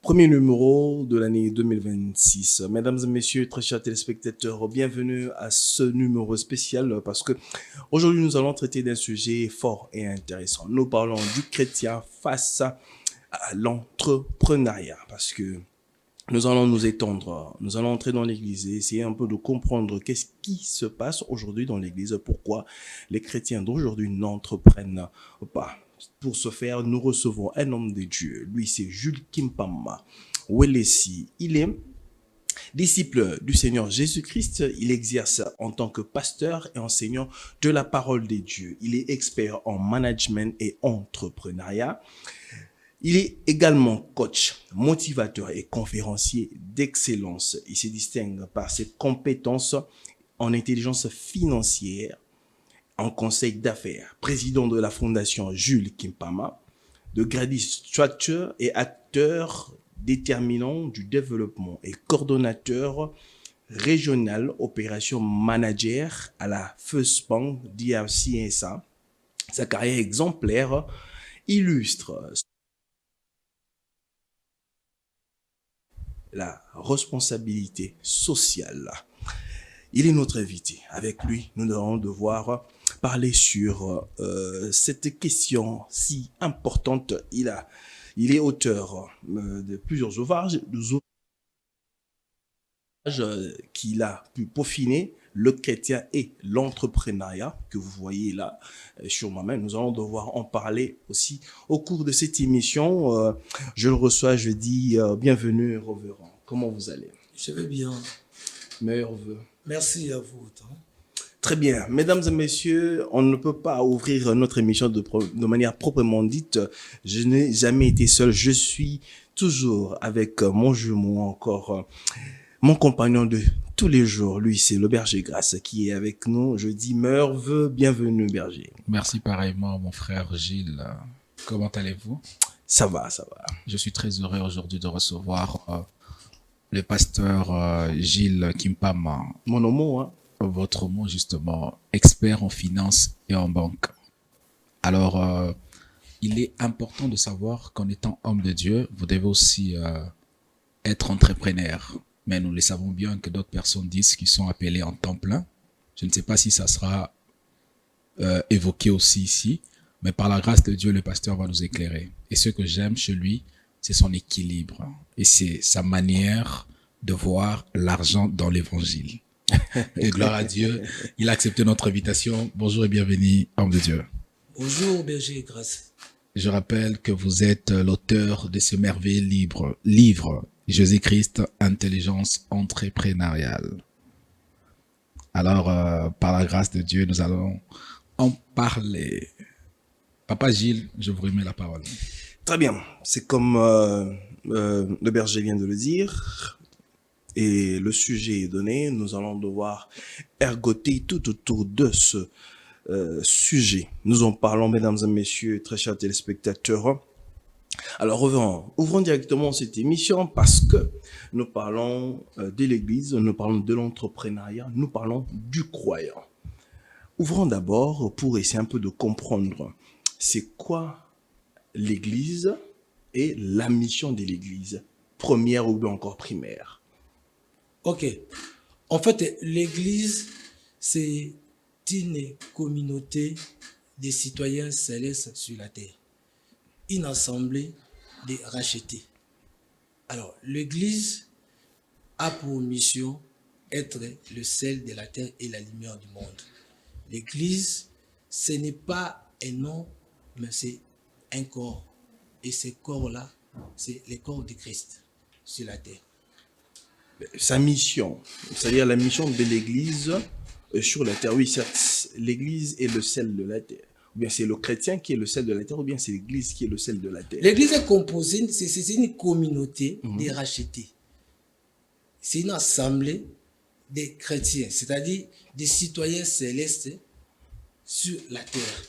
Premier numéro de l'année 2026. Mesdames et messieurs, très chers téléspectateurs, bienvenue à ce numéro spécial parce que aujourd'hui nous allons traiter d'un sujet fort et intéressant. Nous parlons du chrétien face à l'entrepreneuriat parce que nous allons nous étendre, nous allons entrer dans l'église et essayer un peu de comprendre qu'est-ce qui se passe aujourd'hui dans l'église, pourquoi les chrétiens d'aujourd'hui n'entreprennent pas. Pour ce faire, nous recevons un homme de Dieu. Lui, c'est Jules Kimpama Welesi. Il est disciple du Seigneur Jésus-Christ. Il exerce en tant que pasteur et enseignant de la parole de Dieu. Il est expert en management et entrepreneuriat. Il est également coach, motivateur et conférencier d'excellence. Il se distingue par ses compétences en intelligence financière, en conseil d'affaires, président de la fondation Jules Kimpama, de Grady Structure et acteur déterminant du développement et coordonnateur régional opération manager à la First Bank DRC SA. Sa carrière exemplaire illustre la responsabilité sociale. Il est notre invité. Avec lui, nous allons devoir parler sur cette question si importante. Il est auteur de plusieurs ouvrages qu'il a pu peaufiner, le chrétien et l'entrepreneuriat que vous voyez là sur ma main. Nous allons devoir en parler aussi au cours de cette émission. Je le reçois, je dis bienvenue, révérend. Comment vous allez? Je vais bien. Meilleurs vœux. Merci à vous. Très bien. Mesdames et messieurs, on ne peut pas ouvrir notre émission de manière proprement dite. Je n'ai jamais été seul. Je suis toujours avec mon jumeau, encore mon compagnon de tous les jours. Lui, c'est le berger Grâce qui est avec nous. Je dis meilleurs vœux, bienvenue berger. Merci pareillement mon frère Gilles. Comment allez-vous? Ça va, ça va. Je suis très heureux aujourd'hui de recevoir le pasteur Gilles Kimpama. Mon homo, hein? Votre mot justement, expert en finance et en banque. Alors, il est important de savoir qu'en étant homme de Dieu, vous devez aussi être entrepreneur. Mais nous le savons bien que d'autres personnes disent qu'ils sont appelés en temps plein. Je ne sais pas si ça sera évoqué aussi ici, mais par la grâce de Dieu, le pasteur va nous éclairer. Et ce que j'aime chez lui, c'est son équilibre et c'est sa manière de voir l'argent dans l'évangile. Et gloire à Dieu, il a accepté notre invitation. Bonjour et bienvenue, homme de Dieu. Bonjour, berger Grâce. Je rappelle que vous êtes l'auteur de ce merveilleux livre, Jésus-Christ, intelligence entrepreneuriale. Alors, par la grâce de Dieu, nous allons en parler. Papa Gilles, je vous remets la parole. Très bien. C'est comme le berger vient de le dire. Et le sujet est donné, nous allons devoir ergoter tout autour de ce sujet. Nous en parlons, mesdames et messieurs, très chers téléspectateurs. Alors, ouvrons directement cette émission parce que nous parlons de l'Église, nous parlons de l'entrepreneuriat, nous parlons du croyant. Ouvrons d'abord pour essayer un peu de comprendre c'est quoi l'Église et la mission de l'Église, première ou bien encore primaire. Ok. En fait, l'Église, c'est une communauté des citoyens célestes sur la terre. Une assemblée des rachetés. Alors, l'Église a pour mission être le sel de la terre et la lumière du monde. L'Église, ce n'est pas un nom, mais c'est un corps. Et ce corps-là, c'est le corps de Christ sur la terre. Sa mission, c'est-à-dire la mission de l'Église sur la terre. Oui, certes, l'Église est le sel de la terre. Ou bien c'est le chrétien qui est le sel de la terre, ou bien c'est l'Église qui est le sel de la terre. L'Église est composée, c'est une communauté des rachetés. C'est une assemblée des chrétiens, c'est-à-dire des citoyens célestes sur la terre.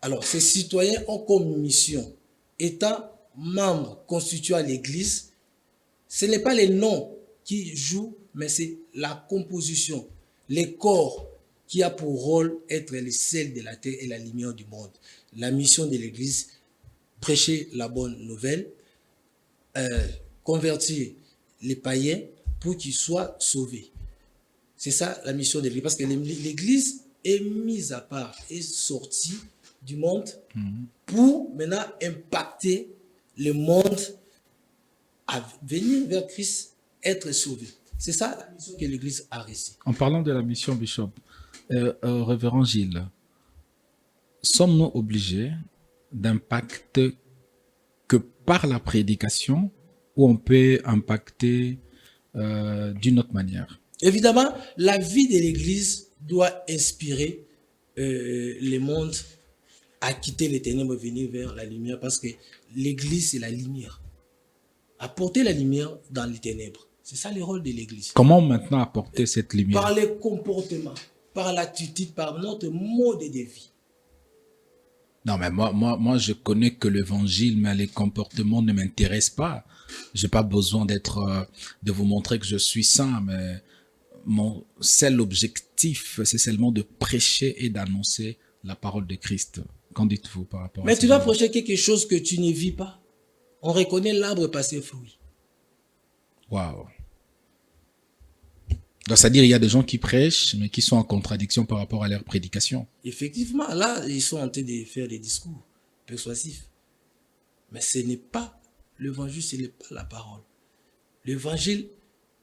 Alors, ces citoyens ont comme mission, étant membres constitués à l'Église, ce n'est pas les noms qui jouent, mais c'est la composition, les corps qui a pour rôle être le sel de la terre et la lumière du monde. La mission de l'Église, prêcher la bonne nouvelle, convertir les païens pour qu'ils soient sauvés. C'est ça la mission de l'Église. Parce que l'Église est mise à part, est sortie du monde pour maintenant impacter le monde à venir vers Christ, être sauvé. C'est ça la mission que l'Église a réussi. En parlant de la mission Bishop, Révérend Gilles, sommes-nous obligés d'impacter que par la prédication ou on peut impacter d'une autre manière? Évidemment, la vie de l'Église doit inspirer le monde à quitter les ténèbres et venir vers la lumière, parce que l'Église, c'est la lumière. Apporter la lumière dans les ténèbres. C'est ça le rôle de l'Église. Comment maintenant apporter cette lumière? Par les comportements, par l'attitude, par notre mode de vie. Non, mais moi, je connais que l'évangile, mais les comportements ne m'intéressent pas. J'ai pas besoin de vous montrer que je suis saint, mais mon seul objectif, c'est seulement de prêcher et d'annoncer la parole de Christ. Qu'en dites-vous par rapport à ça? Mais tu vas prêcher quelque chose que tu ne vis pas. On reconnaît l'arbre par ses fruits. Waouh. Donc, c'est-à-dire, il y a des gens qui prêchent, mais qui sont en contradiction par rapport à leur prédication. Effectivement, là, ils sont en train de faire des discours persuasifs. Mais ce n'est pas l'évangile, ce n'est pas la parole. L'évangile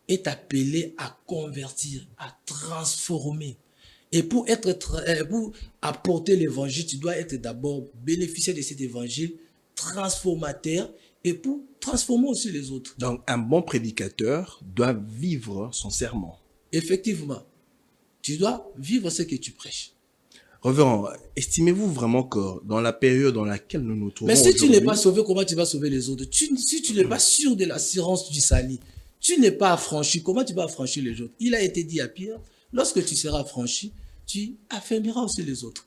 est appelé à convertir, à transformer. Et pour apporter l'évangile, tu dois être d'abord bénéficiaire de cet évangile transformateur et pour transformer aussi les autres. Donc, un bon prédicateur doit vivre son serment. Effectivement, tu dois vivre ce que tu prêches. Révérend, estimez-vous vraiment que dans la période dans laquelle nous nous trouvons Mais si tu aujourd'hui, n'es pas sauvé, comment tu vas sauver les autres? Si tu n'es pas sûr de l'assurance du salut, tu n'es pas affranchi, comment tu vas affranchir les autres? Il a été dit à Pierre, lorsque tu seras affranchi, tu affermiras aussi les autres.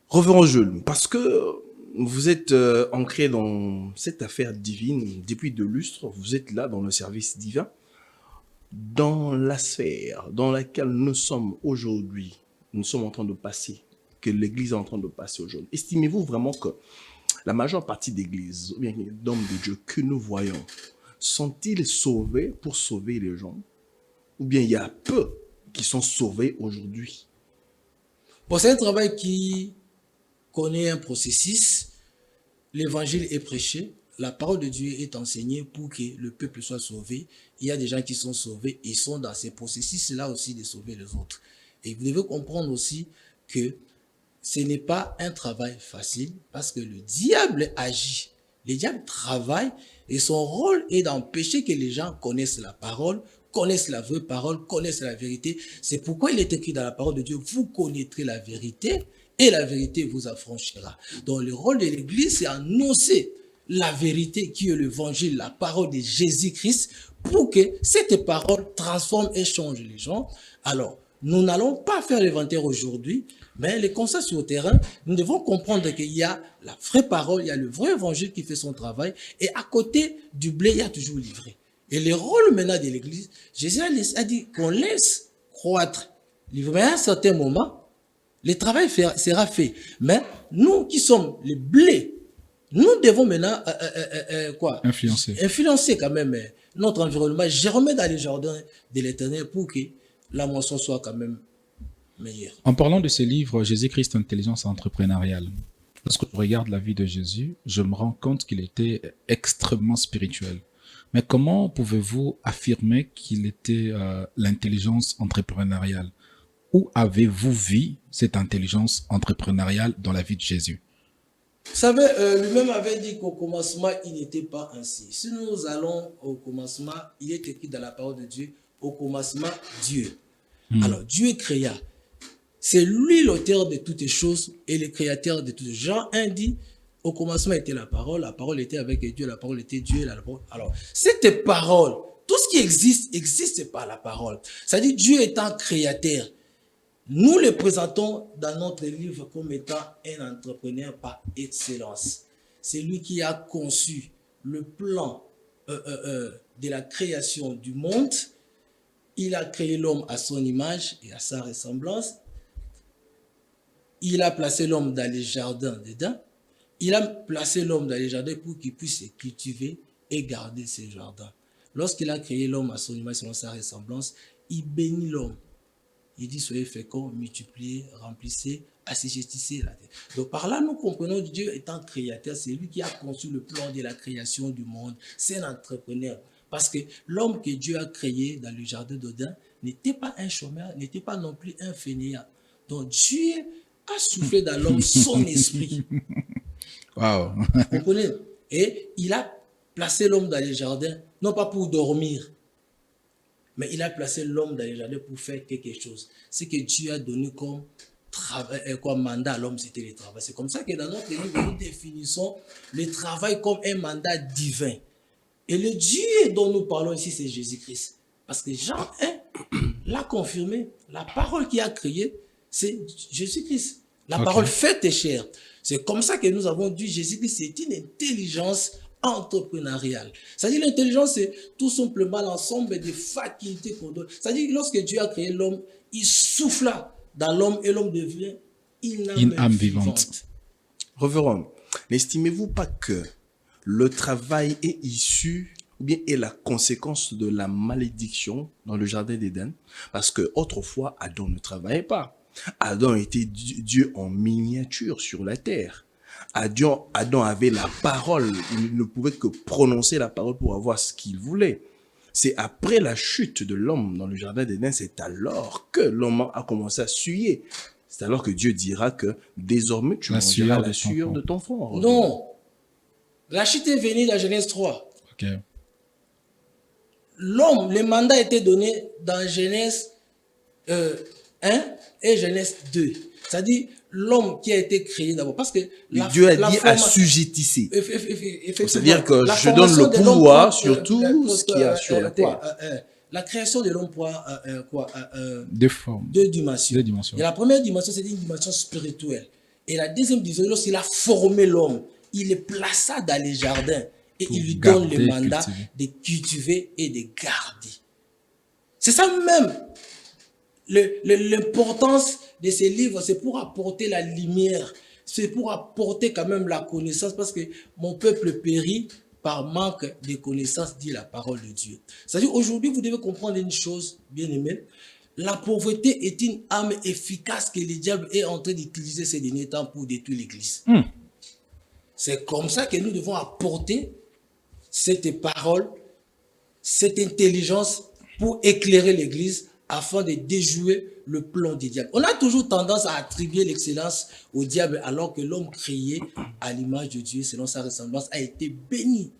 Révérend Jules, parce que vous êtes ancré dans cette affaire divine depuis de lustres, vous êtes là dans le service divin, dans la sphère dans laquelle nous sommes aujourd'hui, nous sommes en train de passer, que l'Église est en train de passer aujourd'hui. Estimez-vous vraiment que la majeure partie d'Églises, ou bien d'hommes de Dieu que nous voyons, sont-ils sauvés pour sauver les gens? Ou bien il y a peu qui sont sauvés aujourd'hui? Bon, c'est un travail qui connaît un processus. L'évangile est prêché, la parole de Dieu est enseignée pour que le peuple soit sauvé. Il y a des gens qui sont sauvés et sont dans ces processus-là aussi de sauver les autres. Et vous devez comprendre aussi que ce n'est pas un travail facile parce que le diable agit. Le diable travaille et son rôle est d'empêcher que les gens connaissent la parole, connaissent la vraie parole, connaissent la vérité. C'est pourquoi il est écrit dans la parole de Dieu, vous connaîtrez la vérité et la vérité vous affranchira. Donc le rôle de l'Église, c'est annoncer la vérité qui est l'évangile, la parole de Jésus-Christ, pour que cette parole transforme et change les gens. Alors, nous n'allons pas faire l'inventaire aujourd'hui, mais les constats sur le terrain, nous devons comprendre qu'il y a la vraie parole, il y a le vrai évangile qui fait son travail, et à côté du blé, il y a toujours l'ivraie. Et le rôle maintenant de l'Église, Jésus a dit qu'on laisse croître l'ivraie. Mais à un certain moment, le travail sera fait. Mais nous qui sommes les blés, nous devons maintenant influencer quand même notre environnement, germer dans les jardins de l'Éternel pour que la moisson soit quand même meilleure. En parlant de ce livre, Jésus-Christ, intelligence entrepreneuriale, lorsque je regarde la vie de Jésus, je me rends compte qu'il était extrêmement spirituel. Mais comment pouvez-vous affirmer qu'il était l'intelligence entrepreneuriale? Où avez-vous vu cette intelligence entrepreneuriale dans la vie de Jésus? Vous savez, lui-même avait dit qu'au commencement, il n'était pas ainsi. Si nous allons au commencement, il est écrit dans la parole de Dieu, au commencement, Dieu. Alors, Dieu créa. C'est lui l'auteur de toutes choses et le créateur de toutes choses. Jean 1 dit, au commencement était la parole était avec Dieu, la parole était Dieu. Alors, cette parole, tout ce qui existe par la parole. C'est-à-dire, Dieu étant créateur, nous le présentons dans notre livre comme étant un entrepreneur par excellence. C'est lui qui a conçu le plan de la création du monde. Il a créé l'homme à son image et à sa ressemblance. Il a placé l'homme dans les jardins d'Éden. Il a placé l'homme dans les jardins pour qu'il puisse cultiver et garder ses jardins. Lorsqu'il a créé l'homme à son image, selon sa ressemblance, il bénit l'homme. Il dit, soyez féconds, multipliez, remplissez, assujettissez la terre. Donc par là, nous comprenons Dieu étant créateur, c'est lui qui a conçu le plan de la création du monde. C'est un entrepreneur. Parce que l'homme que Dieu a créé dans le jardin d'Éden n'était pas un chômeur, n'était pas non plus un fainéant. Donc Dieu a soufflé dans l'homme son esprit. Waouh. Vous comprenez? Et il a placé l'homme dans les jardins, non pas pour dormir, mais il a placé l'homme dans les jardins pour faire quelque chose. Ce que Dieu a donné comme mandat à l'homme, c'était le travail. C'est comme ça que dans notre livre, nous définissons le travail comme un mandat divin. Et le Dieu dont nous parlons ici, c'est Jésus-Christ. Parce que Jean 1 l'a confirmé. La parole qui a créé, c'est Jésus-Christ. La parole faite et chère. C'est comme ça que nous avons dit Jésus-Christ, c'est une intelligence entrepreneuriale. C'est-à-dire l'intelligence, c'est tout simplement l'ensemble des facultés qu'on donne. C'est-à-dire que lorsque Dieu a créé l'homme, il souffla dans l'homme et l'homme devient une âme vivante. Révérend, n'estimez-vous pas que le travail est issu ou bien est la conséquence de la malédiction dans le jardin d'Éden? Parce que autrefois, Adam ne travaillait pas. Adam était Dieu en miniature sur la terre. Adam avait la parole. Il ne pouvait que prononcer la parole pour avoir ce qu'il voulait. C'est après la chute de l'homme dans le jardin d'Éden, c'est alors que l'homme a commencé à suer. C'est alors que Dieu dira que désormais tu mangeras la sueur de ton front. Non. La chute est venue dans Genèse 3. Ok. L'homme, le mandat était donné dans Genèse 1 et Genèse 2. C'est-à-dire l'homme qui a été créé d'abord. Parce que Dieu a dit assujettissez. C'est-à-dire que je donne le pouvoir sur tout ce qu'il y a sur la terre. La création de l'homme Deux dimensions. dimensions. Et la première dimension, c'est une dimension spirituelle. Et la deuxième dimension, lorsqu'il a formé l'homme, il le plaça dans les jardins et il lui donne le mandat de cultiver et de garder. C'est ça même l'importance de ces livres, c'est pour apporter la lumière, c'est pour apporter quand même la connaissance, parce que mon peuple périt par manque de connaissance, dit la parole de Dieu. C'est-à-dire aujourd'hui, vous devez comprendre une chose, bien aimé, la pauvreté est une arme efficace que le diable est en train d'utiliser ces derniers temps pour détruire l'Église. C'est comme ça que nous devons apporter cette parole, cette intelligence pour éclairer l'Église afin de déjouer le plan du diable. On a toujours tendance à attribuer l'excellence au diable alors que l'homme créé à l'image de Dieu selon sa ressemblance a été béni.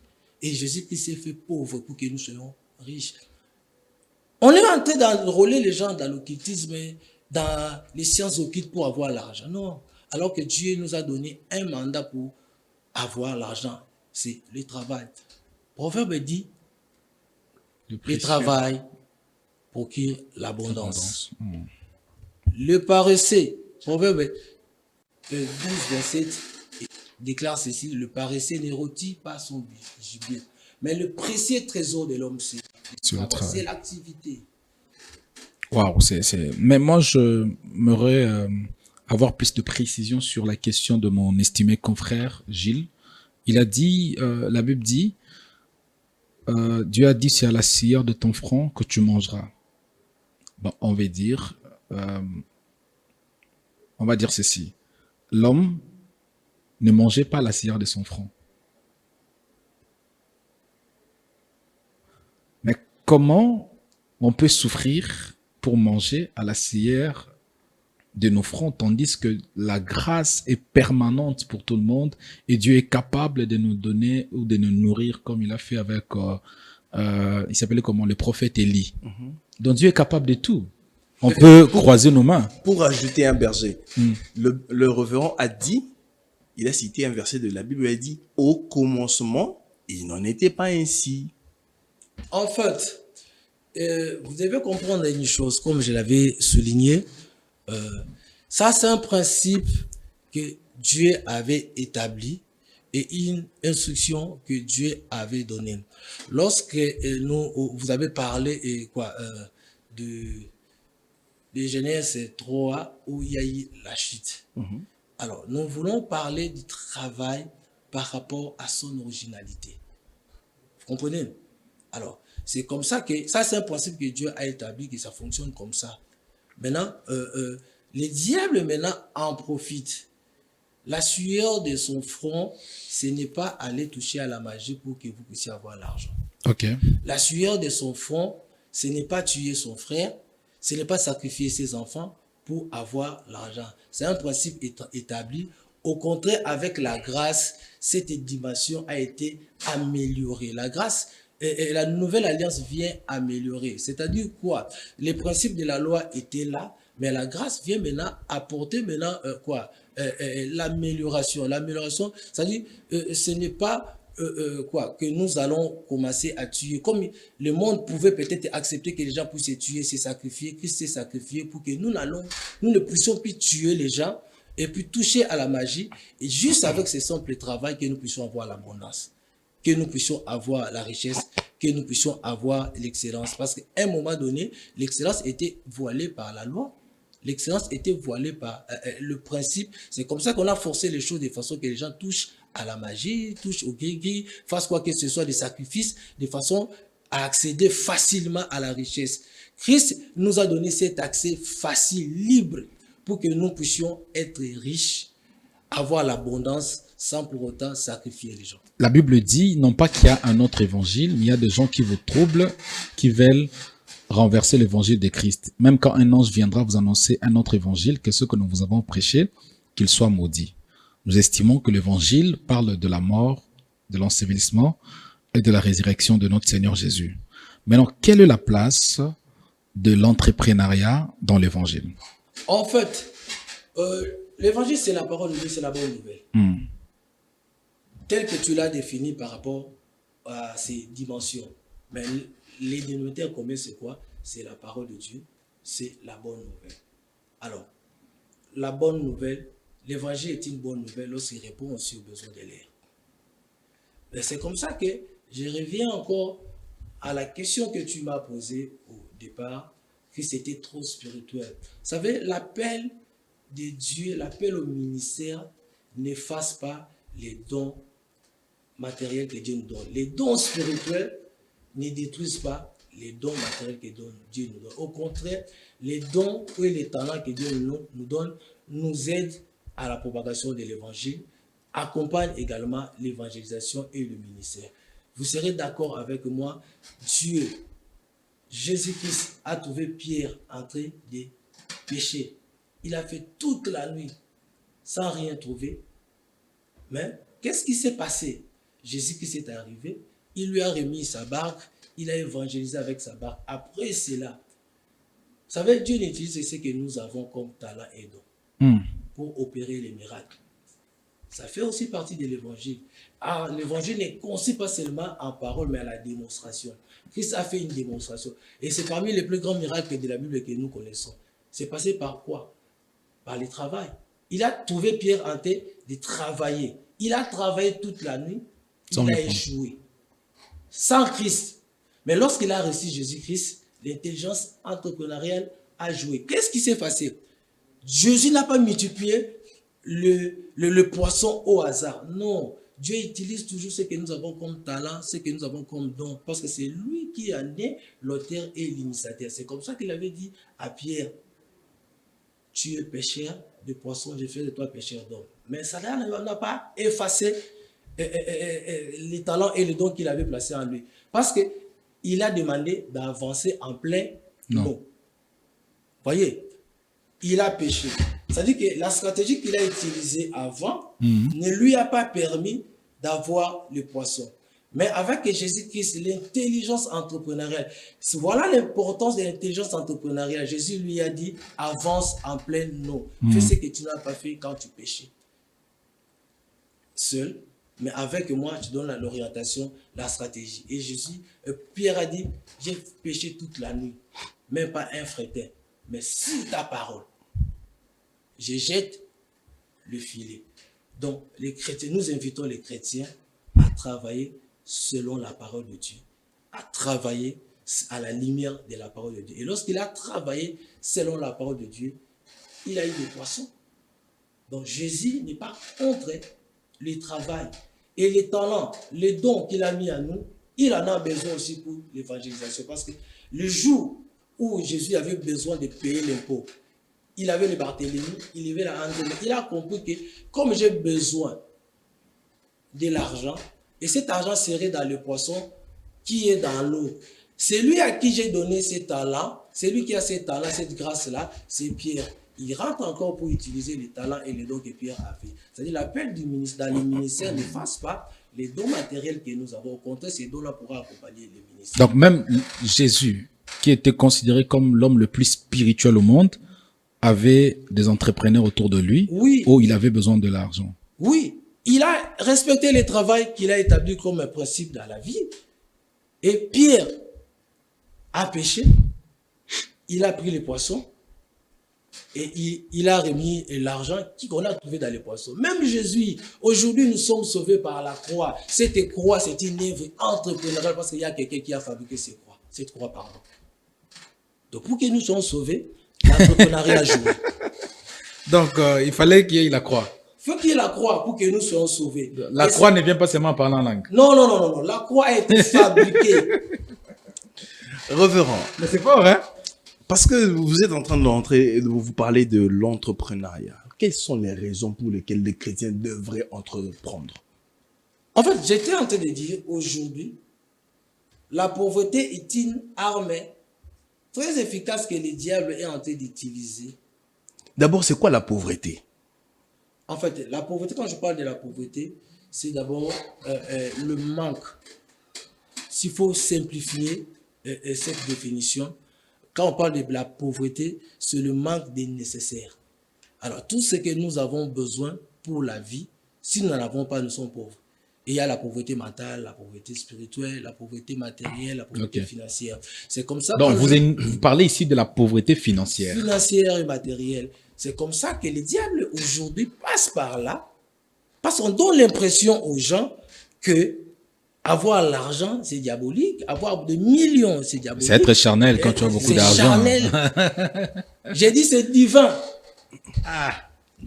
Et Jésus-Christ s'est fait pauvre pour que nous soyons riches. On est en train d'enrôler les gens dans l'occultisme, dans les sciences occultes pour avoir l'argent. Non. Alors que Dieu nous a donné un mandat pour avoir l'argent. C'est le travail. Le proverbe dit, le travail procure l'abondance. Le paresseux, proverbe 12, verset déclare ceci, le paresseux ne rôtit pas son gibier. Mais le précieux trésor de l'homme, c'est l'activité. Waouh, mais moi, j'aimerais avoir plus de précision sur la question de mon estimé confrère Gilles. Il a dit, la Bible dit, Dieu a dit, c'est à la sueur de ton front que tu mangeras. Bon, on va dire ceci. L'homme ne mangeait pas la sueur de son front. Mais comment on peut souffrir pour manger à la sueur de nos fronts, tandis que la grâce est permanente pour tout le monde et Dieu est capable de nous donner ou de nous nourrir comme il a fait avec, il s'appelait comment, le prophète Élie. Donc Dieu est capable de tout. On peut croiser nos mains. Pour ajouter un berger, le révérend a dit, il a cité un verset de la Bible, il a dit, au commencement, il n'en était pas ainsi. En fait, vous devez comprendre une chose, comme je l'avais souligné, ça c'est un principe que Dieu avait établi et une instruction que Dieu avait donnée. Lorsque vous avez parlé de Genèse 3 où il y a eu la chute. Alors, nous voulons parler du travail par rapport à son originalité. Vous comprenez? Alors, c'est comme ça que, ça c'est un principe que Dieu a établi, que ça fonctionne comme ça. Maintenant, les diables maintenant en profitent. La sueur de son front, ce n'est pas aller toucher à la magie pour que vous puissiez avoir l'argent. Ok. La sueur de son front, ce n'est pas tuer son frère, ce n'est pas sacrifier ses enfants pour avoir l'argent. C'est un principe établi. Au contraire, avec la grâce, cette dimension a été améliorée. La grâce, et la nouvelle alliance vient améliorer. C'est-à-dire quoi? Les principes de la loi étaient là, mais la grâce vient maintenant apporter maintenant l'amélioration. L'amélioration, c'est-à-dire ce n'est pas que nous allons commencer à tuer. Comme le monde pouvait peut-être accepter que les gens puissent se tuer, se sacrifier, Christ s'est sacrifié pour que nous ne puissions plus tuer les gens et puis toucher à la magie. Et juste avec ce simple travail que nous puissions avoir l'abondance, que nous puissions avoir la richesse, que nous puissions avoir l'excellence. Parce qu'à un moment donné, l'excellence était voilée par la loi. L'excellence était voilée par le principe. C'est comme ça qu'on a forcé les choses de façon que les gens touchent à la magie, touchent au gris-gris, fassent quoi que ce soit des sacrifices, de façon à accéder facilement à la richesse. Christ nous a donné cet accès facile, libre, pour que nous puissions être riches, avoir l'abondance, sans pour autant sacrifier les gens. La Bible dit, non pas qu'il y a un autre évangile, mais il y a des gens qui vous troublent, qui veulent renverser l'évangile de Christ. Même quand un ange viendra vous annoncer un autre évangile que ce que nous vous avons prêché, qu'il soit maudit. Nous estimons que l'évangile parle de la mort, de l'ensevelissement et de la résurrection de notre Seigneur Jésus. Maintenant, quelle est la place de l'entrepreneuriat dans l'évangile? En fait, l'évangile, c'est la parole de Dieu, c'est la bonne nouvelle. Tel que tu l'as défini par rapport à ces dimensions. Mais les dénominateurs communs, c'est quoi? C'est la parole de Dieu, c'est la bonne nouvelle. Alors, la bonne nouvelle, l'évangile est une bonne nouvelle lorsqu'il répond aussi aux besoins de l'air. C'est comme ça que je reviens encore à la question que tu m'as posée au départ, que c'était trop spirituel. Vous savez, l'appel de Dieu, l'appel au ministère n'efface pas les dons matériels que Dieu nous donne. Les dons spirituels ne détruisent pas les dons matériels que Dieu nous donne. Au contraire, les dons et les talents que Dieu nous donne nous aident à la propagation de l'évangile, accompagnent également l'évangélisation et le ministère. Vous serez d'accord avec moi, Dieu, Jésus-Christ a trouvé Pierre en train de pécher. Il a fait toute la nuit sans rien trouver. Mais qu'est-ce qui s'est passé? Jésus-Christ est arrivé, il lui a remis sa barque, il a évangélisé avec sa barque. Après cela, vous savez, Dieu utilise ce que nous avons comme talent et don pour opérer les miracles. Ça fait aussi partie de l'évangile. L'évangile n'est conçu pas seulement en parole, mais à la démonstration. Christ a fait une démonstration. Et c'est parmi les plus grands miracles de la Bible que nous connaissons. C'est passé par quoi? Par le travail. Il a trouvé Pierre en train de travailler. Il a travaillé toute la nuit. Il a échoué. Sans Christ. Mais lorsqu'il a reçu Jésus-Christ, l'intelligence entrepreneuriale a joué. Qu'est-ce qui s'est passé? Jésus n'a pas multiplié le poisson au hasard. Non. Dieu utilise toujours ce que nous avons comme talent, ce que nous avons comme don, parce que c'est lui qui en est l'auteur et l'initiateur. C'est comme ça qu'il avait dit à Pierre, tu es pêcheur de poissons, je fais de toi pêcheur d'hommes. Mais ça n'a pas effacé les talents et les dons qu'il avait placés en lui. Parce qu'il a demandé d'avancer en plein eau. Voyez, il a péché. C'est-à-dire que la stratégie qu'il a utilisée avant ne lui a pas permis d'avoir le poisson. Mais avec Jésus-Christ, l'intelligence entrepreneuriale, voilà l'importance de l'intelligence entrepreneuriale. Jésus lui a dit, avance en pleine eau. Fais ce que tu n'as pas fait quand tu péchais. Seul, mais avec moi, tu donnes l'orientation, la stratégie. Et Jésus, Pierre a dit, j'ai péché toute la nuit, même pas un fretin. Mais sur ta parole, je jette le filet. Donc, les chrétiens, nous invitons les chrétiens à travailler selon la parole de Dieu, à travailler à la lumière de la parole de Dieu. Et lorsqu'il a travaillé selon la parole de Dieu, il a eu des poissons. Donc, Jésus n'est pas contre le travail et les talents, les dons qu'il a mis à nous, il en a besoin aussi pour l'évangélisation. Parce que le jour où Jésus avait besoin de payer l'impôt, il avait le Barthélemy, il avait la André. Il a compris que comme j'ai besoin de l'argent, et cet argent serait dans le poisson qui est dans l'eau. C'est lui à qui j'ai donné ce talent, c'est lui qui a ce talent, cette grâce-là, c'est Pierre. Il rentre encore pour utiliser les talents et les dons que Pierre a fait. C'est-à-dire l'appel du ministère, dans les ministères ne fasse pas les dons matériels que nous avons. Au contraire, ces dons-là pourront accompagner les ministères. Donc même Jésus, qui était considéré comme l'homme le plus spirituel au monde, avait des entrepreneurs autour de lui Oui. où il avait besoin de l'argent. Oui, il a respecté le travail qu'il a établi comme un principe dans la vie. Et Pierre a pêché, il a pris les poissons et il a remis l'argent qu'on a trouvé dans les poissons. Même Jésus, aujourd'hui nous sommes sauvés par la croix. Cette croix, c'est une œuvre entrepreneuriale parce qu'il y a quelqu'un qui a fabriqué cette croix, pardon. Donc pour que nous soyons sauvés, l'entrepreneuriat a joué. Donc il fallait qu'il y ait la croix. Il faut qu'il y ait la croix pour que nous soyons sauvés. La croix ne vient pas seulement en parlant en langue. Non. La croix a été fabriquée. Révérend, Mais c'est fort, hein? parce que vous êtes en train de vous parler de l'entrepreneuriat. Quelles sont les raisons pour lesquelles les chrétiens devraient entreprendre? En fait, j'étais en train de dire aujourd'hui, la pauvreté est une arme très efficace que le diable est en train d'utiliser. D'abord, c'est quoi la pauvreté? En fait, la pauvreté, quand je parle de la pauvreté, c'est d'abord le manque. S'il faut simplifier cette définition, quand on parle de la pauvreté, c'est le manque des nécessaires. Alors, tout ce que nous avons besoin pour la vie, si nous n'en avons pas, nous sommes pauvres. Et il y a la pauvreté mentale, la pauvreté spirituelle, la pauvreté matérielle, la pauvreté financière. C'est comme ça. Donc, vous parlez ici de la pauvreté financière. Financière et matérielle. C'est comme ça que le diable aujourd'hui passe par là, parce qu'on donne l'impression aux gens que avoir l'argent, c'est diabolique, avoir des millions, c'est diabolique. C'est être charnel quand tu as beaucoup d'argent. C'est charnel. J'ai dit c'est divin.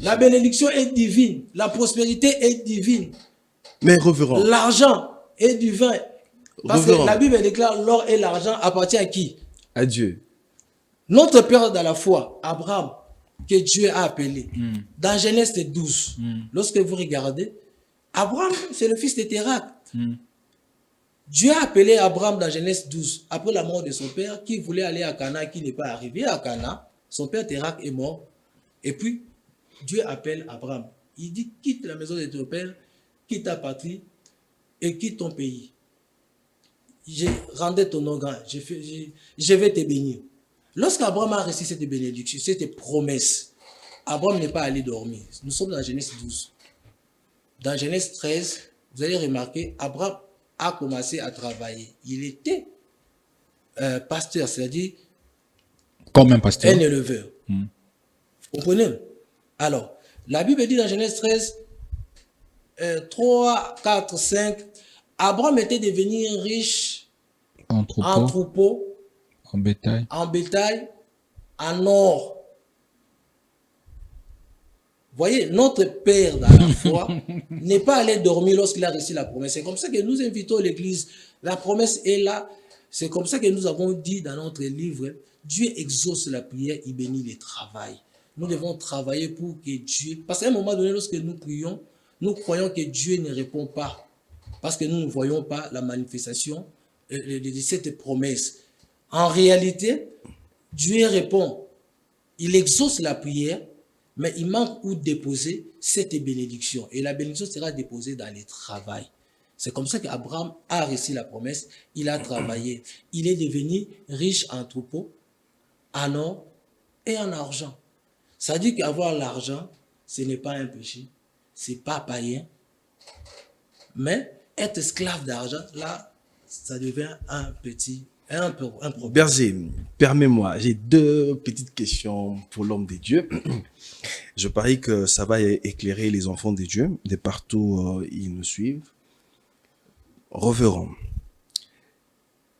La bénédiction est divine, la prospérité est divine. Mais révérend, L'argent est divin. Parce Révérend. que la Bible déclare l'or et l'argent appartient à qui? à Dieu. Notre père dans la foi, Abraham, que Dieu a appelé, dans Genèse 12, lorsque vous regardez, Abraham, c'est le fils de Térak. Dieu a appelé Abraham dans Genèse 12, après la mort de son père, qui voulait aller à Cana, qui n'est pas arrivé à Cana. Son père Térak est mort. Et puis, Dieu appelle Abraham. Il dit, quitte la maison de ton père, quitte ta patrie et quitte ton pays. Je rendais ton nom grand, je vais te bénir. Lorsqu'Abraham a reçu cette bénédiction, cette promesse, Abraham n'est pas allé dormir. Nous sommes dans Genèse 12. Dans Genèse 13, vous allez remarquer, Abraham a commencé à travailler. Il était pasteur, c'est-à-dire Comme un pasteur. un éleveur. Vous comprenez? Alors, la Bible dit dans Genèse 13, 3, 4, 5, Abraham était devenu riche En en troupeau, troupeaux, en bétail. en bétail, en or. Voyez, notre Père dans la foi n'est pas allé dormir lorsqu'il a reçu la promesse. C'est comme ça que nous invitons l'Église. La promesse est là. C'est comme ça que nous avons dit dans notre livre, Dieu exauce la prière, il bénit le travail. Nous devons travailler pour que Dieu... Parce qu'à un moment donné, lorsque nous prions, nous croyons que Dieu ne répond pas. Parce que nous ne voyons pas la manifestation de cette promesse. En réalité, Dieu répond. Il exauce la prière, mais il manque où déposer cette bénédiction. Et la bénédiction sera déposée dans le travail. C'est comme ça qu'Abraham a reçu la promesse. Il a travaillé. Il est devenu riche en troupeaux, en or et en argent. Ça dit qu'avoir l'argent, ce n'est pas un péché. Ce n'est pas païen. Mais être esclave d'argent, là, ça devient un problème. Berger, permets-moi, j'ai deux petites questions pour l'homme de Dieu. Je parie que ça va éclairer les enfants de Dieu de partout où ils nous suivent. Révérend,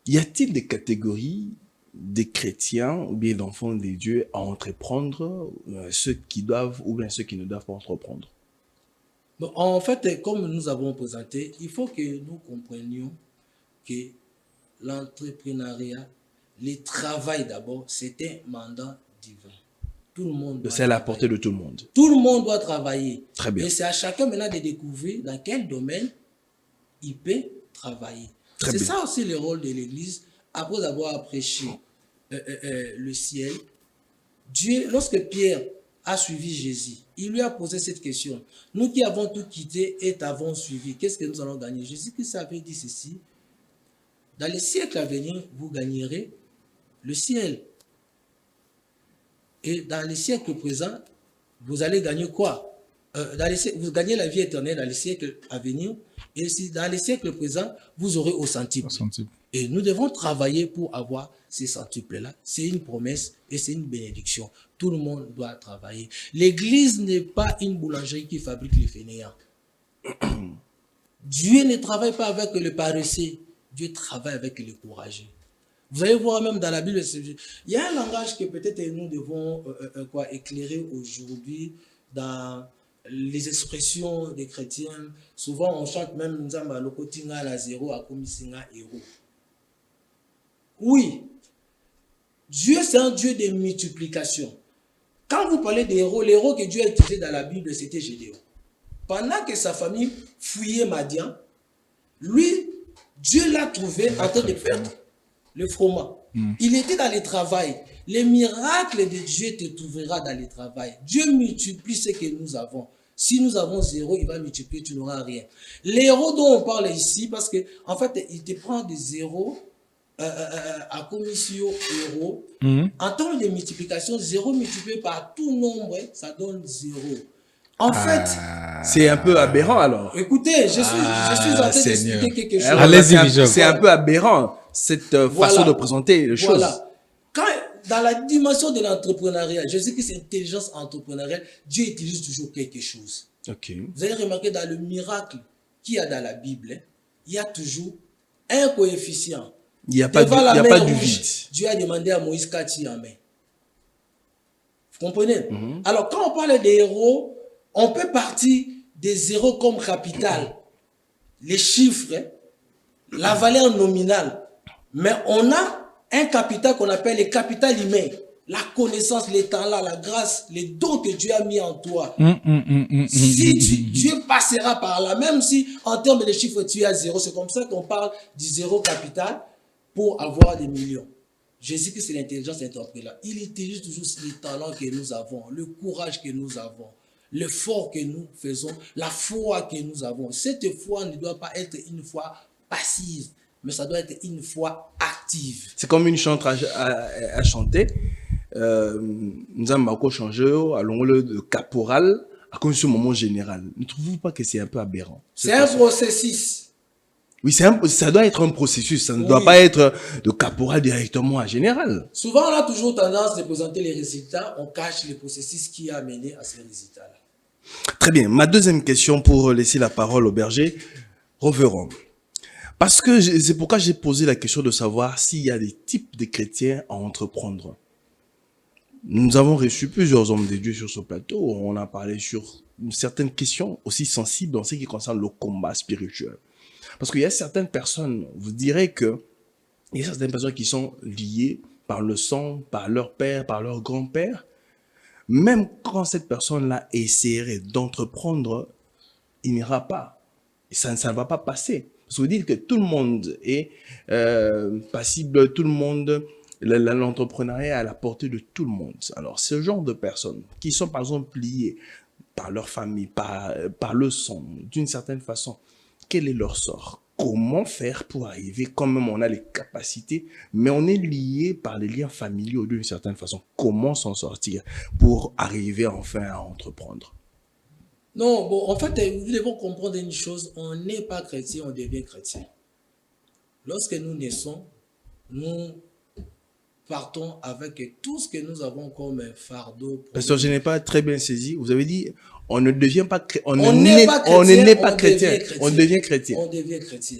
y a-t-il des catégories des chrétiens ou bien d'enfants de Dieu à entreprendre, ceux qui doivent ou bien ceux qui ne doivent pas entreprendre? Bon, en fait, comme nous avons présenté, il faut que nous comprenions que l'entrepreneuriat, le travail d'abord, c'est un mandat divin. Tout le monde doit C'est à la travailler. portée de tout le monde. Tout le monde doit travailler. Très bien. Et c'est à chacun maintenant de découvrir dans quel domaine il peut travailler. Très C'est bien. ça aussi le rôle de l'Église. Après avoir prêché le ciel, Dieu, lorsque Pierre a suivi Jésus, il lui a posé cette question. Nous qui avons tout quitté et t'avons suivi, qu'est-ce que nous allons gagner? Jésus-Christ avait dit ceci. Dans les siècles à venir, vous gagnerez le ciel. Et dans les siècles présents, vous allez gagner quoi? Vous gagnez la vie éternelle dans les siècles à venir. Et si dans les siècles présents, vous aurez au centuple. Et nous devons travailler pour avoir ces centuples-là. C'est une promesse et c'est une bénédiction. Tout le monde doit travailler. L'Église n'est pas une boulangerie qui fabrique les fainéants. Dieu ne travaille pas avec le paresseux. Dieu travaille avec les courageux. Vous allez voir même dans la Bible, il y a un langage que peut-être nous devons éclairer aujourd'hui dans les expressions des chrétiens. Souvent, on chante même Nzamba Lokotinga la zéro à Komisinga héros. Oui, Dieu c'est un Dieu de multiplication. Quand vous parlez des héros, les héros que Dieu a utilisés dans la Bible, c'était Gédéon. Pendant que sa famille fouillait Madian, lui, Dieu l'a trouvé en train de faire le froment. Il était dans le travail. Les miracles de Dieu te trouvera dans le travail. Dieu multiplie ce que nous avons. Si nous avons zéro, il va multiplier, tu n'auras rien. Les héros dont on parle ici, parce que en fait, il te prend des zéros à commission héros. En termes de multiplication, 0 multiplié par tout nombre, ça donne 0. En fait, c'est un peu aberrant alors. écoutez, je suis en train Seigneur. d'expliquer quelque chose. Alors, Allez-y, c'est un- Bishop. c'est un peu aberrant, cette façon de présenter les choses. Voilà. Quand, dans la dimension de l'entrepreneuriat, je sais que c'est intelligence entrepreneuriale, Dieu utilise toujours quelque chose. Ok. Vous avez remarqué dans le miracle qu'il y a dans la Bible, hein, il y a toujours un coefficient. Il n'y a pas, Devant la il y a mer pas du rouge, vide. Dieu a demandé à Moïse qu'à tirer en main. Vous comprenez? Alors, quand on parle des héros, on peut partir des zéros comme capital, les chiffres, hein, la valeur nominale. Mais on a un capital qu'on appelle le capital humain. La connaissance, les talents, la grâce, les dons que Dieu a mis en toi. Si Dieu passera par là, même si en termes de chiffres tu es à 0, c'est comme ça qu'on parle du zéro capital pour avoir des millions. Jésus que c'est l'intelligence entrepreneuriale. Il utilise toujours les talents que nous avons, le courage que nous avons, l'effort que nous faisons, la foi que nous avons. Cette foi ne doit pas être une foi passive, mais ça doit être une foi active. C'est comme une chante à chanter. Nous avons encore changé, allons le caporal, à cause de ce moment général. Ne trouvez-vous pas que c'est un peu aberrant? C'est un processus. Oui, ça doit être un processus. Ça ne doit pas être de caporal directement à général. Souvent, on a toujours tendance de présenter les résultats, on cache le processus qui a amené à ces résultats-là. Très bien. Ma deuxième question pour laisser la parole au berger. Reverend. Parce que c'est pourquoi j'ai posé la question de savoir s'il y a des types de chrétiens à entreprendre. Nous avons reçu plusieurs hommes de Dieu sur ce plateau. On a parlé sur certaines questions aussi sensibles en ce qui concerne le combat spirituel. Parce qu'il y a certaines personnes, vous direz que il y a certaines personnes qui sont liées par le sang, par leur père, par leur grand-père. Même quand cette personne-là essaierait d'entreprendre, il n'ira pas. Et ça ne va pas passer. Parce que vous dites que tout le monde est passible, tout le monde, l'entrepreneuriat est à la portée de tout le monde. Alors, ce genre de personnes qui sont par exemple liées par leur famille, par le sang, d'une certaine façon, quel est leur sort? Comment faire pour arriver, quand même on a les capacités, mais on est lié par les liens familiaux d'une certaine façon. Comment s'en sortir pour arriver enfin à entreprendre? Non, bon, en fait, nous devons comprendre une chose, on n'est pas chrétien, on devient chrétien. Lorsque nous naissons, nous partons avec tout ce que nous avons comme fardeau. Pasteur, je n'ai pas très bien saisi. Vous avez dit, on ne devient pas chrétien. On n'est pas chrétien. On devient chrétien. On devient chrétien.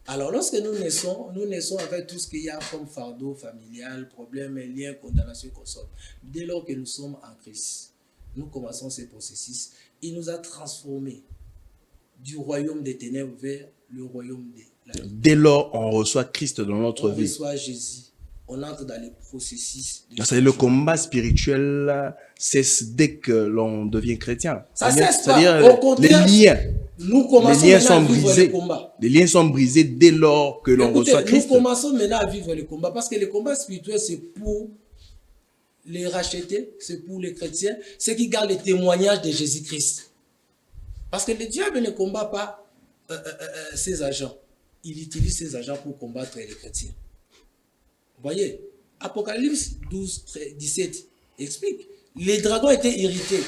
Alors, lorsque nous naissons avec tout ce qu'il y a comme fardeau familial, problème, lien, condamnation, consort. Dès lors que nous sommes en Christ, nous commençons ce processus. Il nous a transformés du royaume des ténèbres vers le royaume Dès lors, on reçoit Christ dans notre On vie. reçoit Jésus. On entre dans les processus. C'est le combat spirituel cesse dès que l'on devient chrétien. Ça C'est-à-dire- cesse pas. c'est-à-dire Au contraire, les liens. Nous commençons Les liens maintenant à sont vivre brisés. le combat. Les liens sont brisés dès lors que l'on Écoutez, reçoit nous Christ. commençons maintenant à vivre le combat parce que le combat spirituel, c'est pour les racheter, c'est pour les chrétiens, ceux qui gardent le témoignage de Jésus-Christ. Parce que le diable ne combat pas ses agents. Il utilise ses agents pour combattre les chrétiens. Vous voyez, Apocalypse 12, 17 explique. Les dragons étaient irrités.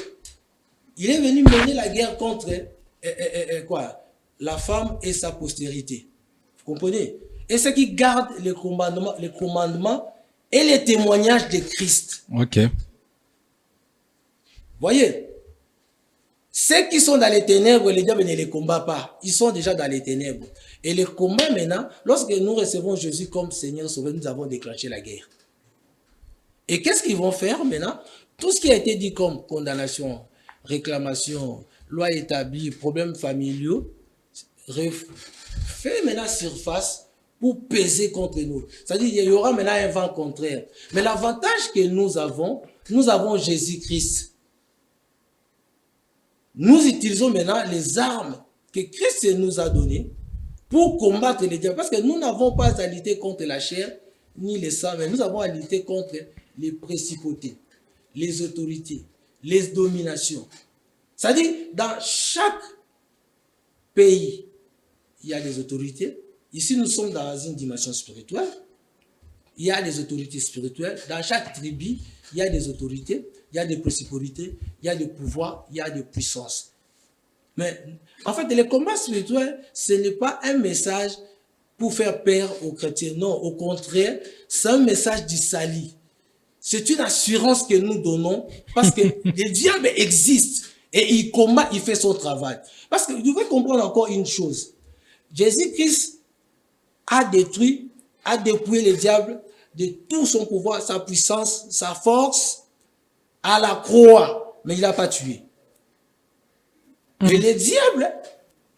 Il est venu mener la guerre contre quoi? La femme et sa postérité. Vous comprenez? Et ceux qui gardent les commandements et les témoignages de Christ. Ok. Voyez, ceux qui sont dans les ténèbres, les diables ne les combattent pas. Ils sont déjà dans les ténèbres. Et le combat maintenant, lorsque nous recevons Jésus comme Seigneur Sauveur, nous avons déclenché la guerre. Et qu'est-ce qu'ils vont faire maintenant? Tout ce qui a été dit comme condamnation, réclamation, loi établie, problèmes familiaux, fait maintenant surface pour peser contre nous. C'est-à-dire qu'il y aura maintenant un vent contraire. Mais l'avantage que nous avons Jésus-Christ. Nous utilisons maintenant les armes que Christ nous a données pour combattre les diables. Parce que nous n'avons pas à lutter contre la chair ni le sang, mais nous avons à lutter contre les principautés, les autorités, les dominations. C'est-à-dire, dans chaque pays, il y a des autorités. Ici, nous sommes dans une dimension spirituelle. Il y a des autorités spirituelles. Dans chaque tribu, il y a des autorités, il y a des principautés, il y a des pouvoirs, il y a des puissances. Mais en fait, le combat spirituel, ce n'est pas un message pour faire peur aux chrétiens. Non, au contraire, c'est un message du salut. C'est une assurance que nous donnons parce que le diable existe et il combat, il fait son travail. Parce que vous devez comprendre encore une chose. Jésus-Christ a détruit, a dépouillé le diable de tout son pouvoir, sa puissance, sa force à la croix, mais il n'a pas tué. Mais le diable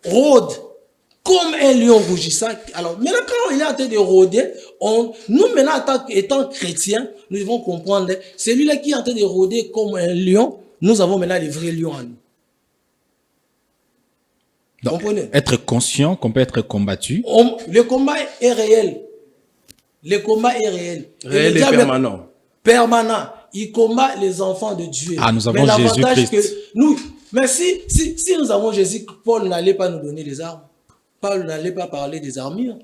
rôde comme un lion rougissant. Alors, maintenant, quand il est en train de rôder, nous, maintenant, étant chrétiens, nous devons comprendre, celui-là qui est en train de rôder comme un lion, nous avons maintenant les vrais lions en nous. Donc, comprenez? être conscient qu'on peut être combattu. Le combat est réel. Le combat est réel. Réel et permanent. Permanent. Il combat les enfants de Dieu. Ah, nous avons mais l'avantage Jésus-Christ. que nous, mais si nous avons Jésus, Paul n'allait pas nous donner des armes. Paul n'allait pas parler des armures.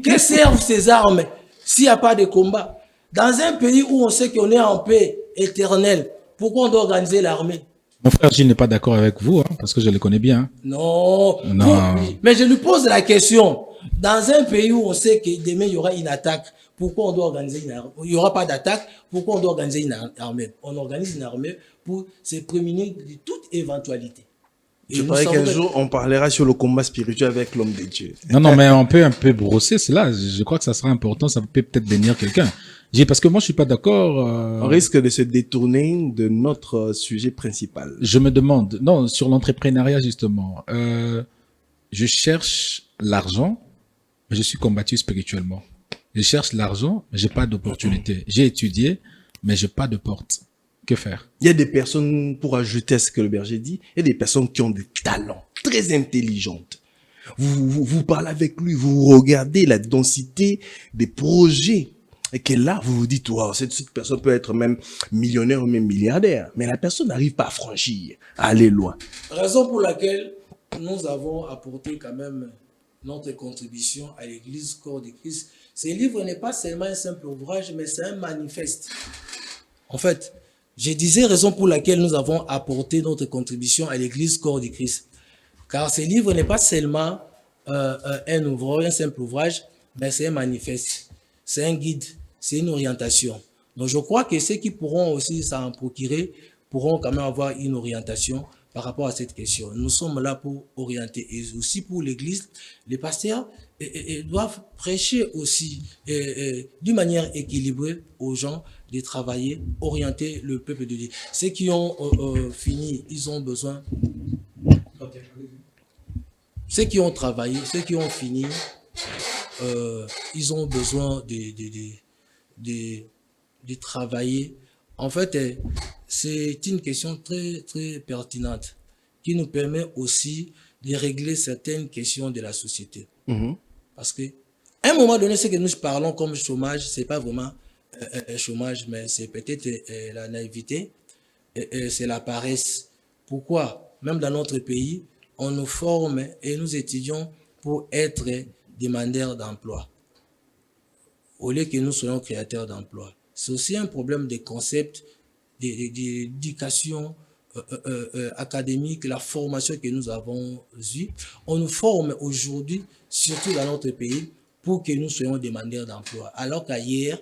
Que servent ces armes s'il n'y a pas de combat? Dans un pays où on sait qu'on est en paix éternelle, pourquoi on doit organiser l'armée? Mon frère Gilles n'est pas d'accord avec vous, hein, parce que je le connais bien. Hein. Non. Non. Mais je lui pose la question. Dans un pays où on sait que demain il y aura une attaque, pourquoi on doit organiser une armée? Il n'y aura pas d'attaque, pourquoi on doit organiser une armée? On organise une armée pour se prémunir de toute éventualité. Et Je nous parie savons qu'un que- jour, on parlera sur le combat spirituel avec l'homme de Dieu. Non, non, mais on peut un peu brosser cela. Je crois que ça sera important. Ça peut peut-être bénir quelqu'un. Parce que moi, je suis pas d'accord. On risque de se détourner de notre sujet principal. Je me demande, non, sur l'entrepreneuriat, justement, je cherche l'argent, mais je suis combattu spirituellement. Je cherche l'argent, mais j'ai pas d'opportunité. J'ai étudié, mais j'ai pas de porte. Que faire? Il y a des personnes, pour ajouter à ce que le berger dit, il y a des personnes qui ont des talents très intelligentes. Vous parlez avec lui, vous regardez la densité des projets. Et que là, vous vous dites, wow, cette personne peut être même millionnaire ou même milliardaire. Mais la personne n'arrive pas à franchir, à aller loin. Raison pour laquelle nous avons apporté quand même notre contribution à l'Église Corps de Christ. Ce livre n'est pas seulement un simple ouvrage, mais c'est un manifeste. En fait, je disais raison pour laquelle nous avons apporté notre contribution à l'Église Corps de Christ. Car ce livre n'est pas seulement un ouvrage, un simple ouvrage, mais c'est un manifeste, c'est un guide, c'est une orientation. Donc je crois que ceux qui pourront aussi s'en procurer pourront quand même avoir une orientation par rapport à cette question. Nous sommes là pour orienter et aussi pour l'Église. Les pasteurs doivent prêcher aussi d'une manière équilibrée aux gens de travailler, orienter le peuple de Dieu. Ceux qui ont fini, ils ont besoin. Ceux qui ont travaillé, ceux qui ont fini, ils ont besoin de travailler. En fait, c'est une question très, très pertinente qui nous permet aussi de régler certaines questions de la société. Parce que, à un moment donné, ce que nous parlons comme chômage, c'est pas vraiment un chômage, mais c'est peut-être la naïveté, c'est la paresse. Pourquoi? Même dans notre pays, on nous forme et nous étudions pour être demandeurs d'emploi, au lieu que nous soyons créateurs d'emploi. C'est aussi un problème de concept, d'éducation académique, la formation que nous avons eue. On nous forme aujourd'hui, surtout dans notre pays, pour que nous soyons demandeurs d'emploi. Alors qu'ailleurs,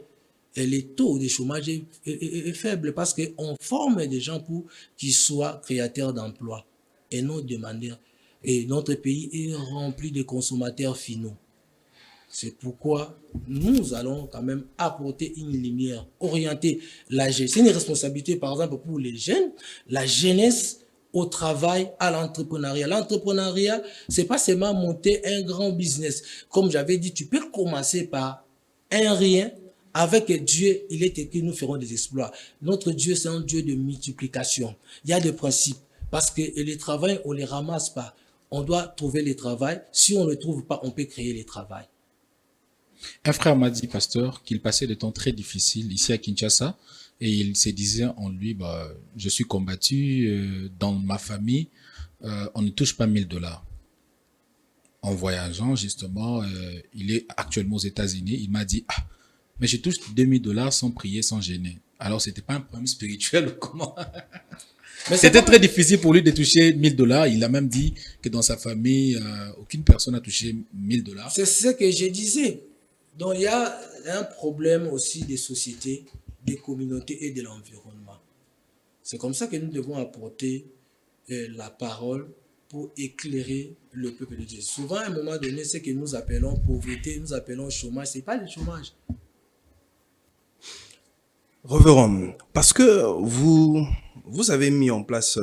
le taux de chômage est faible parce qu'on forme des gens pour qu'ils soient créateurs d'emplois et non demandeurs. Et notre pays est rempli de consommateurs finaux. C'est pourquoi nous allons quand même apporter une lumière, orienter la jeunesse. C'est une responsabilité, par exemple, pour les jeunes, la jeunesse au travail, à l'entrepreneuriat. L'entrepreneuriat, c'est pas seulement monter un grand business. Comme j'avais dit, tu peux commencer par un rien. Avec Dieu, il est écrit, nous ferons des exploits. Notre Dieu, c'est un Dieu de multiplication. Il y a des principes. Parce que les travail, on ne les ramasse pas. On doit trouver le travail. Si on ne le trouve pas, on peut créer le travail. Un frère m'a dit, pasteur, qu'il passait des temps très difficiles ici à Kinshasa et il se disait en lui, bah, je suis combattu dans ma famille, on ne touche pas 1000 $. En voyageant, justement, il est actuellement aux États-Unis, il m'a dit, ah, mais je touche 2000 $ sans prier, sans gêner. Alors, c'était pas un problème spirituel ou comment? Mais c'était très difficile pour lui de toucher 1000 $. Il a même dit que dans sa famille, aucune personne n'a touché 1000 $. C'est ce que je disais. Donc, il y a un problème aussi des sociétés, des communautés et de l'environnement. C'est comme ça que nous devons apporter la parole pour éclairer le peuple de Dieu. Souvent, à un moment donné, ce que nous appelons pauvreté, nous appelons chômage, ce n'est pas le chômage. Révérend, parce que vous avez mis en place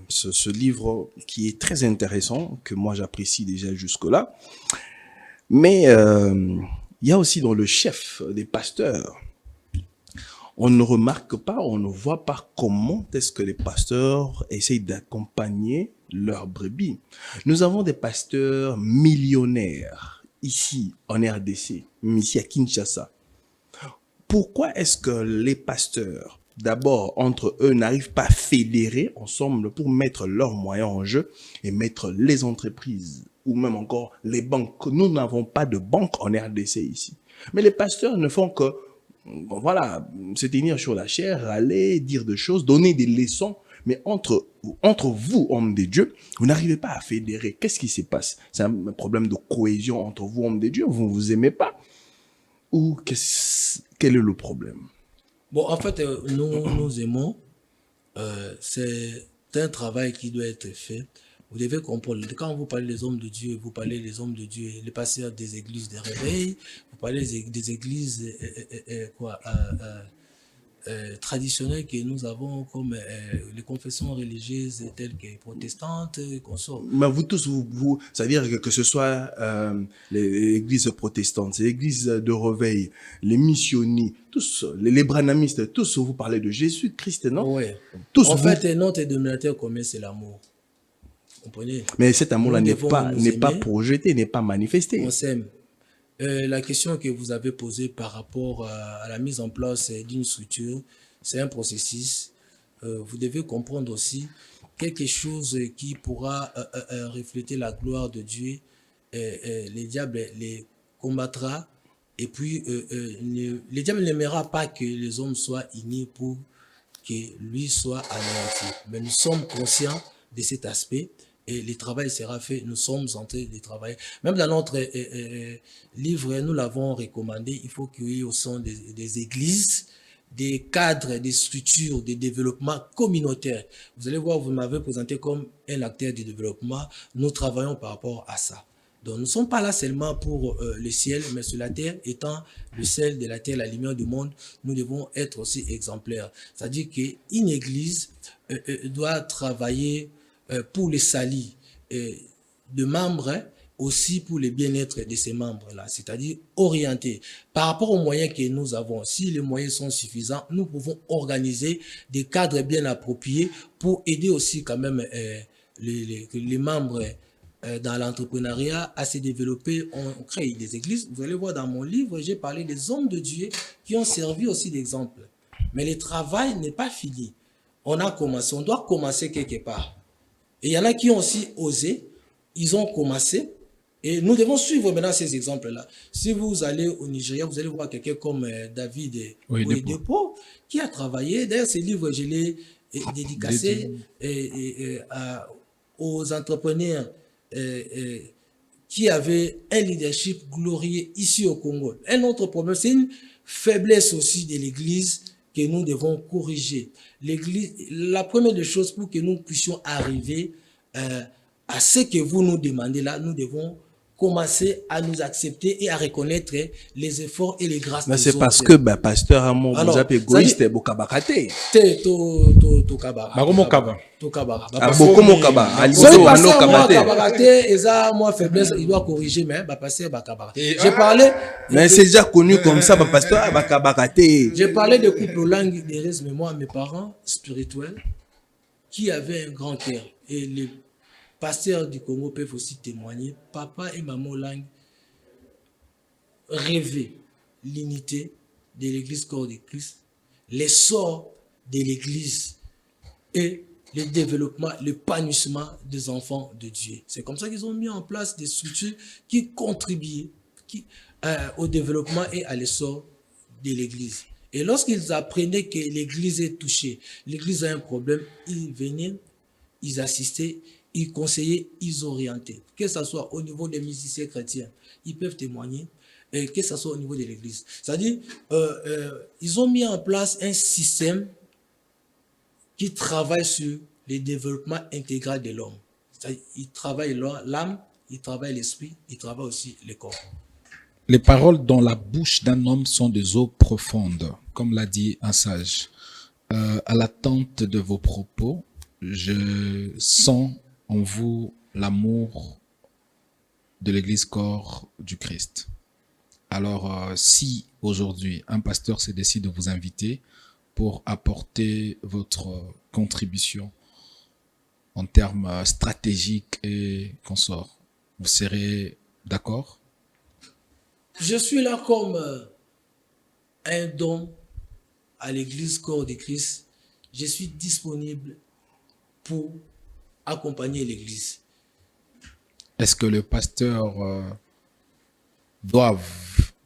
ce livre qui est très intéressant, que moi j'apprécie déjà jusque-là, mais il y a aussi dans le chef des pasteurs, on ne remarque pas, on ne voit pas comment est-ce que les pasteurs essayent d'accompagner leurs brebis. Nous avons des pasteurs millionnaires ici en RDC, ici à Kinshasa. Pourquoi est-ce que les pasteurs, d'abord, entre eux, n'arrivent pas à fédérer ensemble pour mettre leurs moyens en jeu et mettre les entreprises ou même encore les banques? Nous n'avons pas de banque en RDC ici. Mais les pasteurs ne font que, voilà, se tenir sur la chair, aller, dire des choses, donner des leçons. Mais entre vous, hommes de Dieu, vous n'arrivez pas à fédérer. Qu'est-ce qui se passe? C'est un problème de cohésion entre vous, hommes de Dieu. Vous ne vous aimez pas? Ou quel est le problème? Bon, en fait, nous aimons. C'est un travail qui doit être fait. Vous devez comprendre, quand vous parlez des hommes de Dieu, vous parlez des hommes de Dieu, les pasteurs des églises de réveil, vous parlez des églises traditionnelles que nous avons comme les confessions religieuses telles que protestantes, consorts. Mais vous tous, c'est-à-dire que ce soit les églises protestantes, les églises de réveil, les missionnistes, tous, les branhamistes, tous, vous parlez de Jésus-Christ, non? Oui. Tous en fait, notre dénominateur commun, c'est l'amour. Vous comprenez? Mais cet amour-là n'est pas projeté, n'est pas manifesté. On s'aime. La question que vous avez posée par rapport à la mise en place d'une structure, c'est un processus. Vous devez comprendre aussi quelque chose qui pourra refléter la gloire de Dieu. Les diables les combattra et puis les diables n'aimera pas que les hommes soient unis pour que lui soit anéanti. Mais nous sommes conscients de cet aspect. Et le travail sera fait, nous sommes en train de travailler. Même dans notre livre, nous l'avons recommandé, il faut qu'il y ait au sein des églises, des cadres, des structures de développement communautaire. Vous allez voir, vous m'avez présenté comme un acteur de développement. Nous travaillons par rapport à ça. Donc, nous ne sommes pas là seulement pour le ciel, mais sur la terre, étant le sel de la terre, la lumière du monde, nous devons être aussi exemplaires. C'est-à-dire qu'une église doit travailler pour les salis de membres aussi pour le bien-être de ces membres-là, c'est-à-dire orienter. Par rapport aux moyens que nous avons, si les moyens sont suffisants, nous pouvons organiser des cadres bien appropriés pour aider aussi quand même les membres dans l'entrepreneuriat à se développer. On crée des églises. Vous allez voir dans mon livre, j'ai parlé des hommes de Dieu qui ont servi aussi d'exemple. Mais le travail n'est pas fini. On a commencé, on doit commencer quelque part. Et il y en a qui ont aussi osé, ils ont commencé, et nous devons suivre maintenant ces exemples-là. Si vous allez au Nigeria, vous allez voir quelqu'un comme David Oyedepo, qui a travaillé. D'ailleurs, ce livre, je l'ai dédicacé aux entrepreneurs qui avaient un leadership glorieux ici au Congo. Un autre problème, c'est une faiblesse aussi de l'Église que nous devons corriger. L'Église, la première des choses pour que nous puissions arriver à ce que vous nous demandez là, nous devons commencer à nous accepter et à reconnaître les efforts et les grâces des autres. C'est parce que pasteur Amon, vous êtes égoïste et bokabakate. To kabara. Baromo kaba. To kabara. Beaucoup kaba. Soyez pasteur moi kabakate et ça moi faiblesse il doit corriger mais pasteur bakabara. J'ai parlé mais c'est déjà connu comme ça pasteur bakabakate. J'ai parlé de couple langue d'Erez, mais moi mes parents spirituels qui avaient un grand cœur et les pasteurs du Congo peuvent aussi témoigner. Papa et maman Lang rêvaient l'unité de l'église corps de Christ, l'essor de l'église et le développement, l'épanouissement des enfants de Dieu. C'est comme ça qu'ils ont mis en place des structures qui contribuaient au développement et à l'essor de l'église. Et lorsqu'ils apprenaient que l'église est touchée, l'église a un problème, ils venaient, ils assistaient, ils conseillaient, ils orientaient. Que ce soit au niveau des musiciens chrétiens, ils peuvent témoigner, et que ce soit au niveau de l'église. C'est-à-dire, ils ont mis en place un système qui travaille sur le développement intégral de l'homme. C'est-à-dire, ils travaillent l'âme, ils travaillent l'esprit, ils travaillent aussi le corps. Les paroles dans la bouche d'un homme sont des eaux profondes, comme l'a dit un sage. À l'attente de vos propos, je sens en vous l'amour de l'Église corps du Christ. Alors, si aujourd'hui un pasteur se décide de vous inviter pour apporter votre contribution en termes stratégiques et consorts, vous serez d'accord? Je suis là comme un don à l'Église corps de Christ. Je suis disponible pour accompagner l'Église. Est-ce que le pasteur doit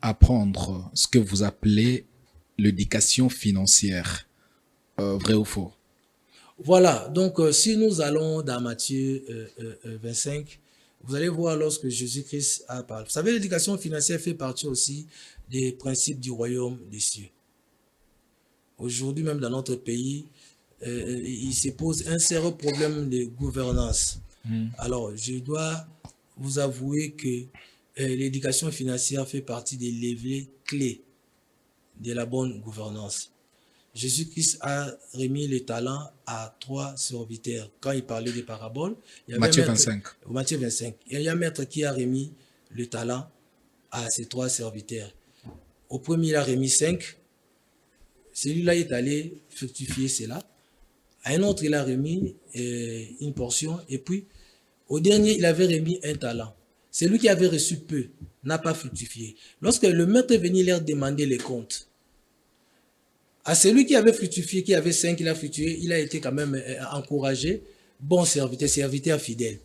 apprendre ce que vous appelez l'éducation financière, vrai ou faux? Voilà, donc si nous allons dans Matthieu 25, vous allez voir lorsque Jésus-Christ a parlé. Vous savez, l'éducation financière fait partie aussi des principes du royaume des cieux. Aujourd'hui, même dans notre pays, il se pose un sérieux problème de gouvernance. Alors, je dois vous avouer que l'éducation financière fait partie des leviers clés de la bonne gouvernance. Jésus-Christ a remis les talents à 3 serviteurs. Quand il parlait des paraboles, il y avait Matthieu 25. Matthieu 25. Il y a un maître qui a remis le talent à ses 3 serviteurs. Au premier, il a remis 5. Celui-là est allé fructifier cela. À un autre, il a remis une portion. Et puis, au dernier, il avait remis un talent. Celui qui avait reçu peu n'a pas fructifié. Lorsque le maître est venu leur demander les comptes, à celui qui avait fructifié, qui avait 5, il a fructifié, il a été quand même encouragé. Bon serviteur, serviteur fidèle.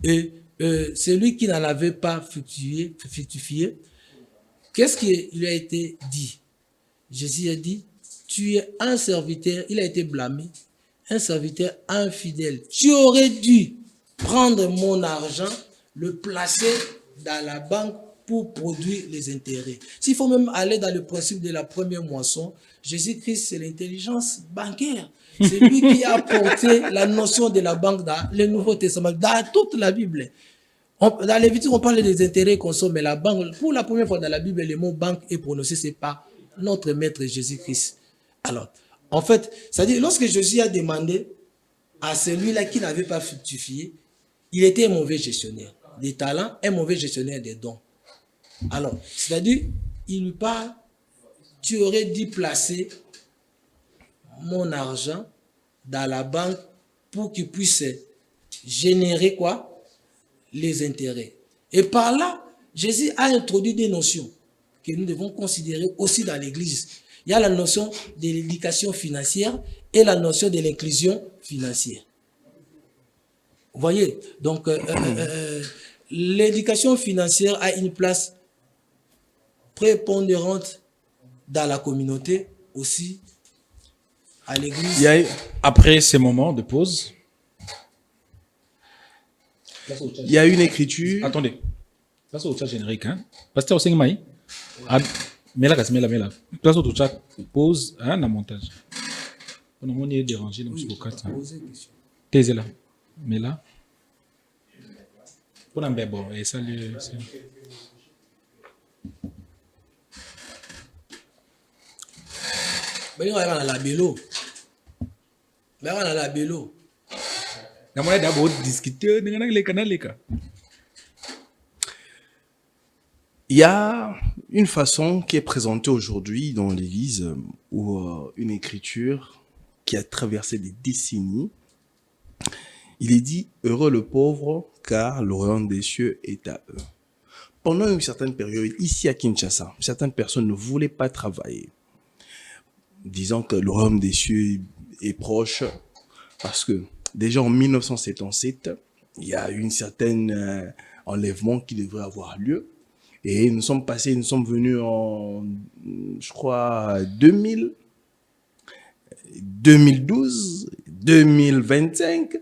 Et celui qui n'en avait pas fructifié, qu'est-ce qui lui a été dit? Jésus a dit, tu es un serviteur, il a été blâmé, un serviteur infidèle. Tu aurais dû prendre mon argent, le placer dans la banque pour produire les intérêts. S'il faut même aller dans le principe de la première moisson, Jésus-Christ, c'est l'intelligence bancaire. C'est lui qui a apporté la notion de la banque dans le Nouveau Testament, dans toute la Bible. Dans Lévitique, on parle des intérêts qu'on somme, mais la banque, pour la première fois dans la Bible, le mot banque est prononcé, c'est pas notre maître Jésus-Christ. Alors, en fait, c'est-à-dire, lorsque Jésus a demandé à celui-là qui n'avait pas fructifié, il était un mauvais gestionnaire. des talents, un mauvais gestionnaire des dons. Alors, c'est-à-dire, il lui parle, tu aurais dû placer mon argent dans la banque pour qu'il puisse générer quoi? Les intérêts. Et par là, Jésus a introduit des notions que nous devons considérer aussi dans l'Église. Il y a la notion de l'éducation financière et la notion de l'inclusion financière. Vous voyez? Donc, l'éducation financière a une place prépondérante dans la communauté, aussi à l'église. Après ces moments de pause, il y a une écriture. attendez, place au chat générique, hein. Pasteur Osengmaï, mets-la, mets-la. Place au chat, pause, hein, dans montage. On est dérangé, donc c'est au 4. Taisez là, mais là. Pour un bébé, et salut. Mais on va dans la bélo. Mais on va dans la bélo. On va d'abord discuter dans les canaux. Il y a une façon qui est présentée aujourd'hui dans l'Église où une écriture qui a traversé des décennies, il est dit « Heureux le pauvre, car le royaume des cieux est à eux ». Pendant une certaine période, ici à Kinshasa, certaines personnes ne voulaient pas travailler, disant que le royaume des cieux est proche, parce que déjà en 1977, il y a eu une certaine enlèvement qui devrait avoir lieu. Et nous sommes venus en, je crois, 2000, 2012, 2025.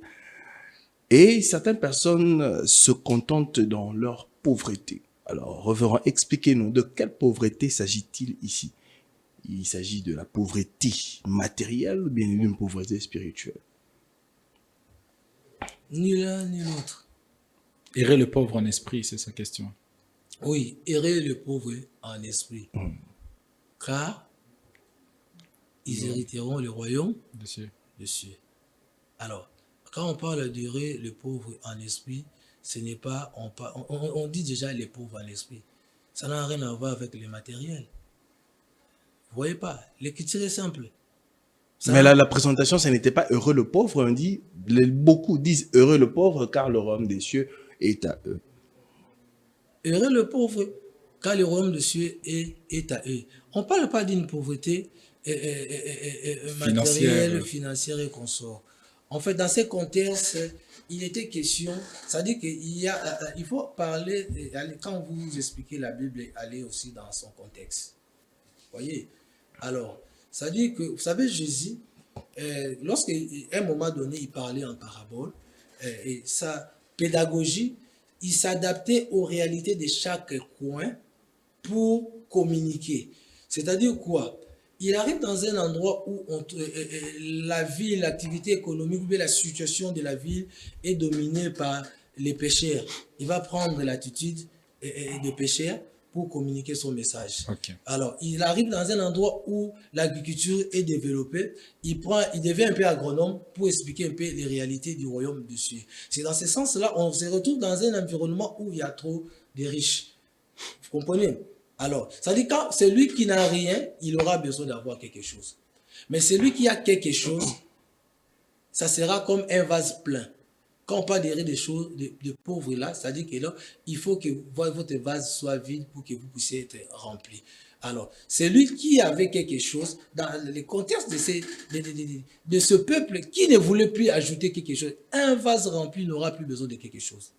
Et certaines personnes se contentent dans leur pauvreté. Alors, revenons, expliquez-nous, de quelle pauvreté s'agit-il ici? Il s'agit de la pauvreté matérielle ou bien d'une pauvreté spirituelle? Ni l'un ni l'autre. Errer le pauvre en esprit, c'est sa question. Oui, errer le pauvre en esprit. Car ils hériteront le royaume de cieux. Alors, quand on parle d'errer le pauvre en esprit, ce n'est pas, on dit déjà les pauvres en esprit. Ça n'a rien à voir avec le matériel. Vous voyez pas, l'écriture est simple. Mais là, la présentation, ce n'était pas heureux le pauvre. On dit, beaucoup disent heureux le pauvre car le royaume des cieux est à eux. Heureux le pauvre car le royaume des cieux est à eux. On ne parle pas d'une pauvreté matérielle, financière et consort. En fait, dans ces contextes, il était question, c'est-à-dire qu'il faut parler, quand vous expliquez la Bible, aller aussi dans son contexte. Vous voyez? Alors, c'est-à-dire que, vous savez, Jésus, lorsqu'à un moment donné, il parlait en parabole, et sa pédagogie, il s'adaptait aux réalités de chaque coin pour communiquer. C'est-à-dire quoi? Il arrive dans un endroit où la ville, l'activité économique ou bien la situation de la ville est dominée par les pêcheurs. Il va prendre l'attitude de pêcheur pour communiquer son message. Okay. Alors, il arrive dans un endroit où l'agriculture est développée, il devient un peu agronome pour expliquer un peu les réalités du royaume des cieux. C'est dans ce sens-là, on se retrouve dans un environnement où il y a trop de riches. Vous comprenez? Alors, ça dit quand celui qui n'a rien, il aura besoin d'avoir quelque chose. Mais celui qui a quelque chose, ça sera comme un vase plein. Quand on parle des choses de pauvres là, ça dit que là, il faut que votre vase soit vide pour que vous puissiez être rempli. Alors, celui qui avait quelque chose, dans le contexte de ce peuple qui ne voulait plus ajouter quelque chose, un vase rempli n'aura plus besoin de quelque chose.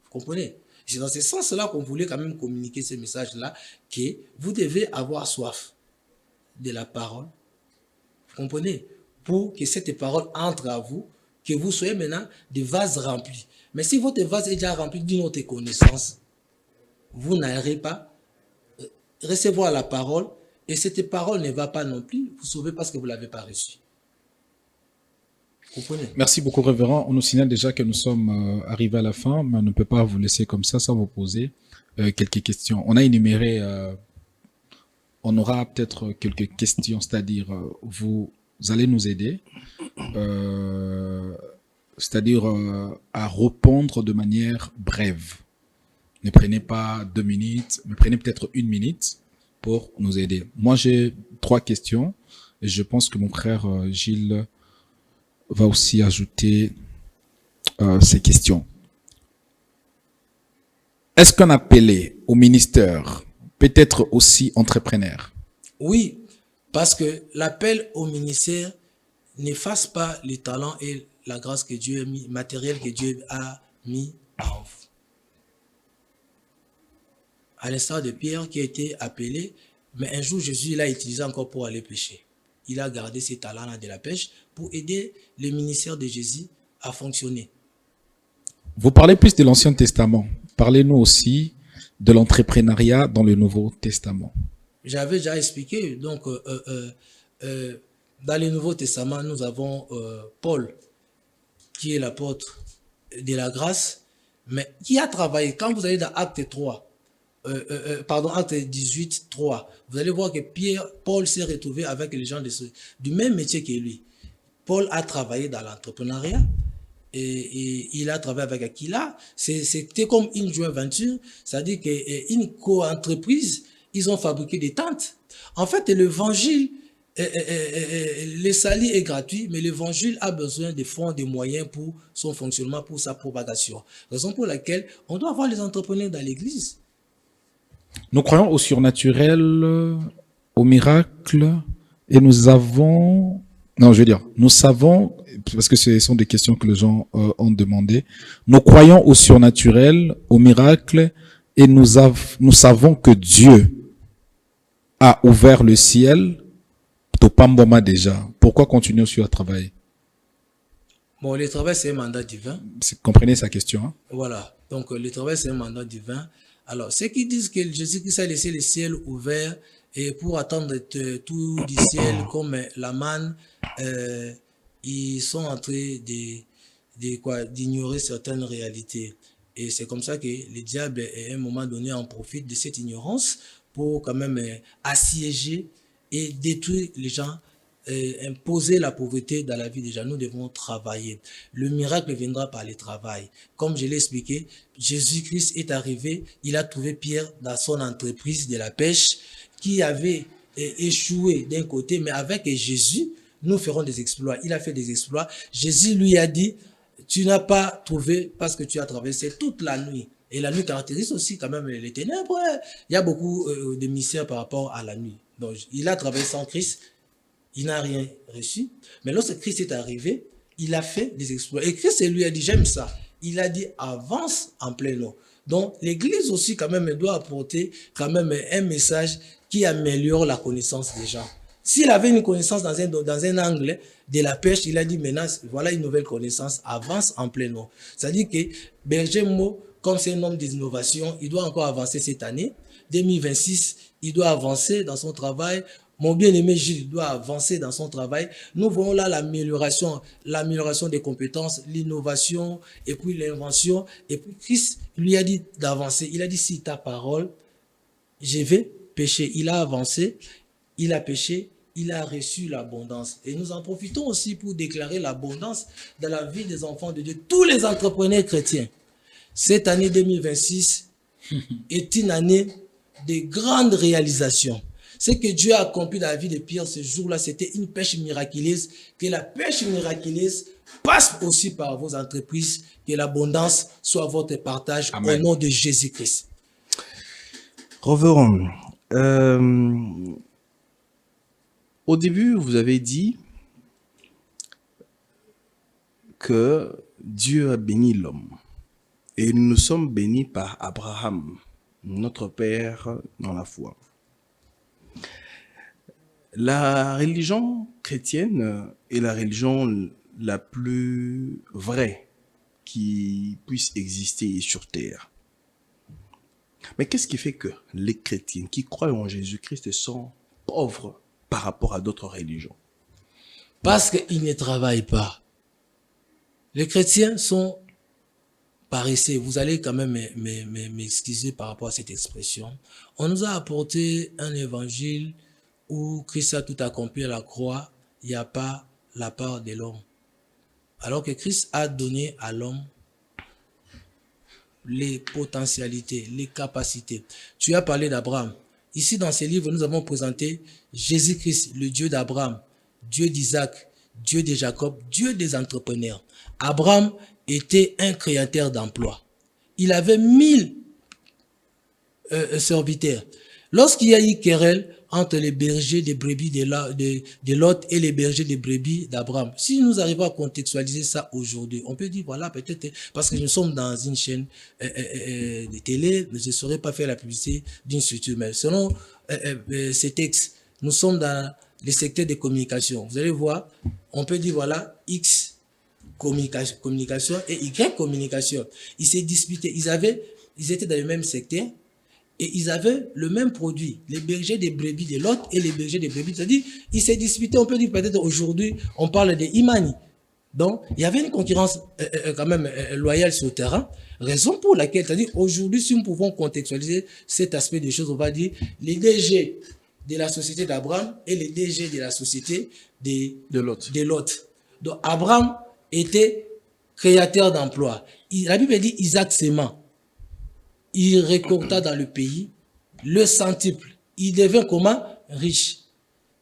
Vous comprenez? C'est dans ce sens-là qu'on voulait quand même communiquer ce message-là, que vous devez avoir soif de la parole. Vous comprenez? Pour que cette parole entre à vous, que vous soyez maintenant des vases remplis. Mais si votre vase est déjà rempli d'une autre connaissance, vous n'allez pas recevoir la parole et cette parole ne va pas non plus vous sauver parce que vous ne l'avez pas reçue. Vous comprenez? Merci beaucoup, révérend. On nous signale déjà que nous sommes arrivés à la fin, mais on ne peut pas vous laisser comme ça sans vous poser quelques questions. On a énuméré, on aura peut-être quelques questions, c'est-à-dire vous allez nous aider. c'est-à-dire à répondre de manière brève. Ne prenez pas 2 minutes, mais prenez peut-être 1 minute pour nous aider. Moi, j'ai 3 questions et je pense que mon frère Gilles va aussi ajouter ces questions. Est-ce qu'un appelé au ministère peut être aussi entrepreneur? Oui, parce que l'appel au ministère n'efface pas les talents et la grâce que Dieu a mis, matériel que Dieu a mis en vous. À l'instar de Pierre qui a été appelé, mais un jour Jésus l'a utilisé encore pour aller pêcher. Il a gardé ses talents de la pêche pour aider le ministère de Jésus à fonctionner. Vous parlez plus de l'Ancien Testament. Parlez-nous aussi de l'entrepreneuriat dans le Nouveau Testament. J'avais déjà expliqué, donc dans le Nouveau Testament, nous avons Paul, qui est l'apôtre de la grâce, mais qui a travaillé. Quand vous allez dans Acte 3, Acte 18, 3, vous allez voir que Paul s'est retrouvé avec les gens du même métier que lui. Paul a travaillé dans l'entrepreneuriat et il a travaillé avec Aquila. C'était comme une joint venture, c'est-à-dire qu'une co-entreprise, ils ont fabriqué des tentes. En fait, l'évangile, le salut est gratuit, mais l'évangile a besoin de fonds, de moyens pour son fonctionnement, pour sa propagation. Raison pour laquelle on doit avoir les entrepreneurs dans l'église. Nous croyons au surnaturel, au miracle, et nous savons, parce que ce sont des questions que les gens ont demandé, nous croyons au surnaturel, au miracle, et nous savons que Dieu a ouvert le ciel, Topamboma déjà. Pourquoi continuer aussi à travailler? Bon, le travail, c'est un mandat divin. Comprenez sa question. Hein? Voilà. Donc, le travail, c'est un mandat divin. Alors, ceux qui disent que Jésus-Christ a laissé le ciel ouvert et pour attendre tout du ciel comme la manne, ils sont en train d'ignorer certaines réalités. Et c'est comme ça que le diable, à un moment donné, en profite de cette ignorance pour quand même assiéger et détruire les gens, imposer la pauvreté dans la vie des gens. Nous devons travailler. Le miracle viendra par le travail. Comme je l'ai expliqué, Jésus-Christ est arrivé, il a trouvé Pierre dans son entreprise de la pêche qui avait échoué d'un côté, mais avec Jésus, nous ferons des exploits. Il a fait des exploits. Jésus lui a dit, tu n'as pas trouvé parce que tu as traversé toute la nuit. Et la nuit caractérise aussi quand même les ténèbres. Il y a beaucoup de mystères par rapport à la nuit. Donc, il a travaillé sans Christ, il n'a rien reçu. Mais lorsque Christ est arrivé, il a fait des exploits. Et Christ lui a dit, j'aime ça. Il a dit, avance en plein eau. Donc, l'Église aussi quand même doit apporter quand même un message qui améliore la connaissance des gens. S'il avait une connaissance dans un angle de la pêche, il a dit, maintenant, voilà une nouvelle connaissance, avance en plein eau. C'est-à-dire que Berger Mo, comme c'est un homme d'innovation, il doit encore avancer cette année. 2026, il doit avancer dans son travail. Mon bien-aimé Gilles doit avancer dans son travail. Nous voyons là l'amélioration des compétences, l'innovation et puis l'invention. Et puis Christ lui a dit d'avancer. Il a dit, si ta parole, je vais pêcher. Il a avancé, il a pêché, il a reçu l'abondance. Et nous en profitons aussi pour déclarer l'abondance dans la vie des enfants de Dieu, tous les entrepreneurs chrétiens. Cette année 2026 est une année de grandes réalisations. Ce que Dieu a accompli dans la vie de Pierre ce jour-là, c'était une pêche miraculeuse. Que la pêche miraculeuse passe aussi par vos entreprises. Que l'abondance soit votre partage. Amen. Au nom de Jésus-Christ. Reverend, au début, vous avez dit que Dieu a béni l'homme. Et nous sommes bénis par Abraham, notre père dans la foi. La religion chrétienne est la religion la plus vraie qui puisse exister sur terre. Mais qu'est-ce qui fait que les chrétiens qui croient en Jésus-Christ sont pauvres par rapport à d'autres religions? Parce qu'ils ne travaillent pas. Les chrétiens sont paresseux. Vous allez quand même m'excuser par rapport à cette expression. On nous a apporté un évangile où Christ a tout accompli à la croix, il n'y a pas la part de l'homme. Alors que Christ a donné à l'homme les potentialités, les capacités. Tu as parlé d'Abraham. Ici, dans ces livres, nous avons présenté Jésus-Christ, le Dieu d'Abraham, Dieu d'Isaac, Dieu de Jacob, Dieu des entrepreneurs. Abraham était un créateur d'emplois. Il avait 1000 serviteurs. Lorsqu'il y a eu querelle entre les bergers des brebis de Lot et les bergers des brebis d'Abraham, si nous arrivons à contextualiser ça aujourd'hui, on peut dire, voilà, peut-être, parce que nous sommes dans une chaîne de télé, je ne saurais pas faire la publicité d'une structure, mais selon ces textes, nous sommes dans le secteur des communications. Vous allez voir, on peut dire, voilà, X communication et Y communication. Ils s'est disputés, ils étaient dans le même secteur, et ils avaient le même produit, les bergers des brebis de Lot et les bergers des brebis. C'est-à-dire, ils s'est disputés, on peut dire peut-être aujourd'hui, on parle de Imani. Donc, il y avait une concurrence quand même loyale sur le terrain, raison pour laquelle, c'est-à-dire aujourd'hui, si nous pouvons contextualiser cet aspect des choses, on va dire les DG de la société d'Abraham et les DG de la société de Lot. Donc, Abraham était créateur d'emplois. La Bible dit Isaac s'aimant. Il récolta dans le pays le centuple. Il devint comment? Riche.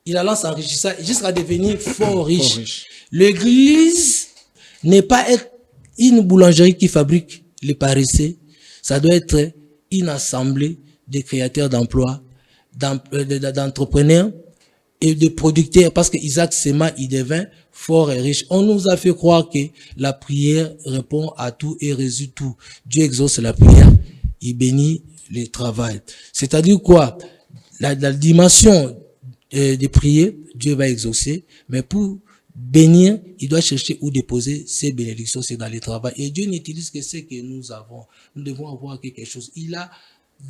Il alla s'enrichissant jusqu'à devenir fort riche. L'église n'est pas être une boulangerie qui fabrique les paresseux. Ça doit être une assemblée de créateurs d'emplois, d'entrepreneurs et de producteurs. Parce que Isaac s'aima, il devint fort et riche. On nous a fait croire que la prière répond à tout et résout tout. Dieu exauce la prière. Il bénit le travail. C'est-à-dire quoi? La dimension de prier, Dieu va exaucer, mais pour bénir, il doit chercher où déposer ses bénédictions, c'est dans le travail. Et Dieu n'utilise que ce que nous avons. Nous devons avoir quelque chose. Il a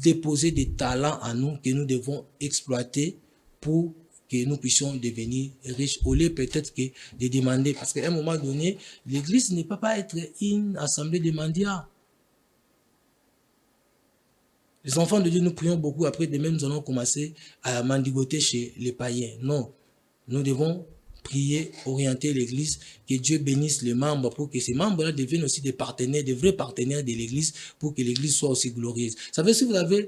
déposé des talents en nous que nous devons exploiter pour que nous puissions devenir riches, au lieu peut-être que de demander, parce qu'à un moment donné, l'église ne peut pas être une assemblée de mendiants. Les enfants de Dieu, nous prions beaucoup. Après, demain, nous allons commencer à mendigoter chez les païens. Non. Nous devons prier, orienter l'église, que Dieu bénisse les membres pour que ces membres-là deviennent aussi des partenaires, des vrais partenaires de l'église, pour que l'église soit aussi glorieuse. Ça veut dire que si vous avez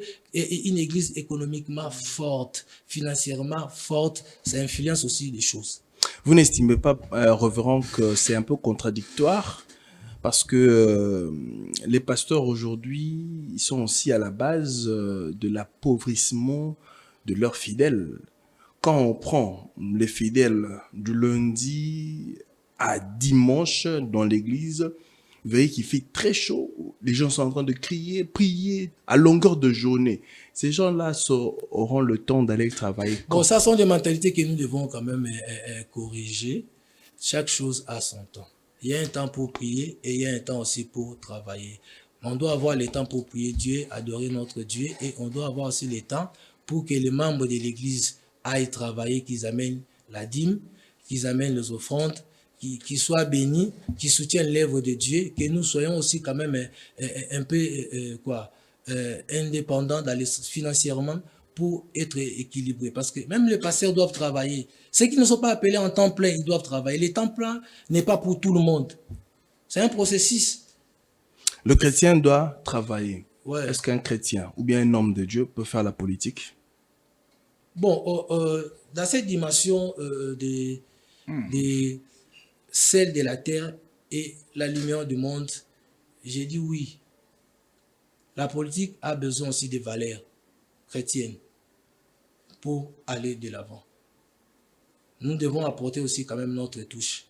une église économiquement forte, financièrement forte, ça influence aussi les choses. Vous n'estimez pas, révérend, que c'est un peu contradictoire? Parce que les pasteurs aujourd'hui, ils sont aussi à la base de l'appauvrissement de leurs fidèles. Quand on prend les fidèles du lundi à dimanche dans l'église, vous voyez qu'il fait très chaud. Les gens sont en train de crier, prier à longueur de journée. Ces gens-là auront le temps d'aller travailler. Bon, ça sont des mentalités que nous devons quand même corriger. Chaque chose a son temps. Il y a un temps pour prier et il y a un temps aussi pour travailler. On doit avoir le temps pour prier Dieu, adorer notre Dieu, et on doit avoir aussi le temps pour que les membres de l'église aillent travailler, qu'ils amènent la dîme, qu'ils amènent les offrandes, qu'ils soient bénis, qu'ils soutiennent l'œuvre de Dieu, que nous soyons aussi quand même un peu indépendants financièrement pour être équilibrés. Parce que même les pasteurs doivent travailler. Ceux qui ne sont pas appelés en temps plein, ils doivent travailler. Le temps plein n'est pas pour tout le monde. C'est un processus. Le chrétien doit travailler. Ouais. Est-ce qu'un chrétien ou bien un homme de Dieu peut faire la politique? Bon, dans cette dimension de celle de la terre et la lumière du monde, j'ai dit oui. La politique a besoin aussi des valeurs chrétiennes pour aller de l'avant. Nous devons apporter aussi quand même notre touche.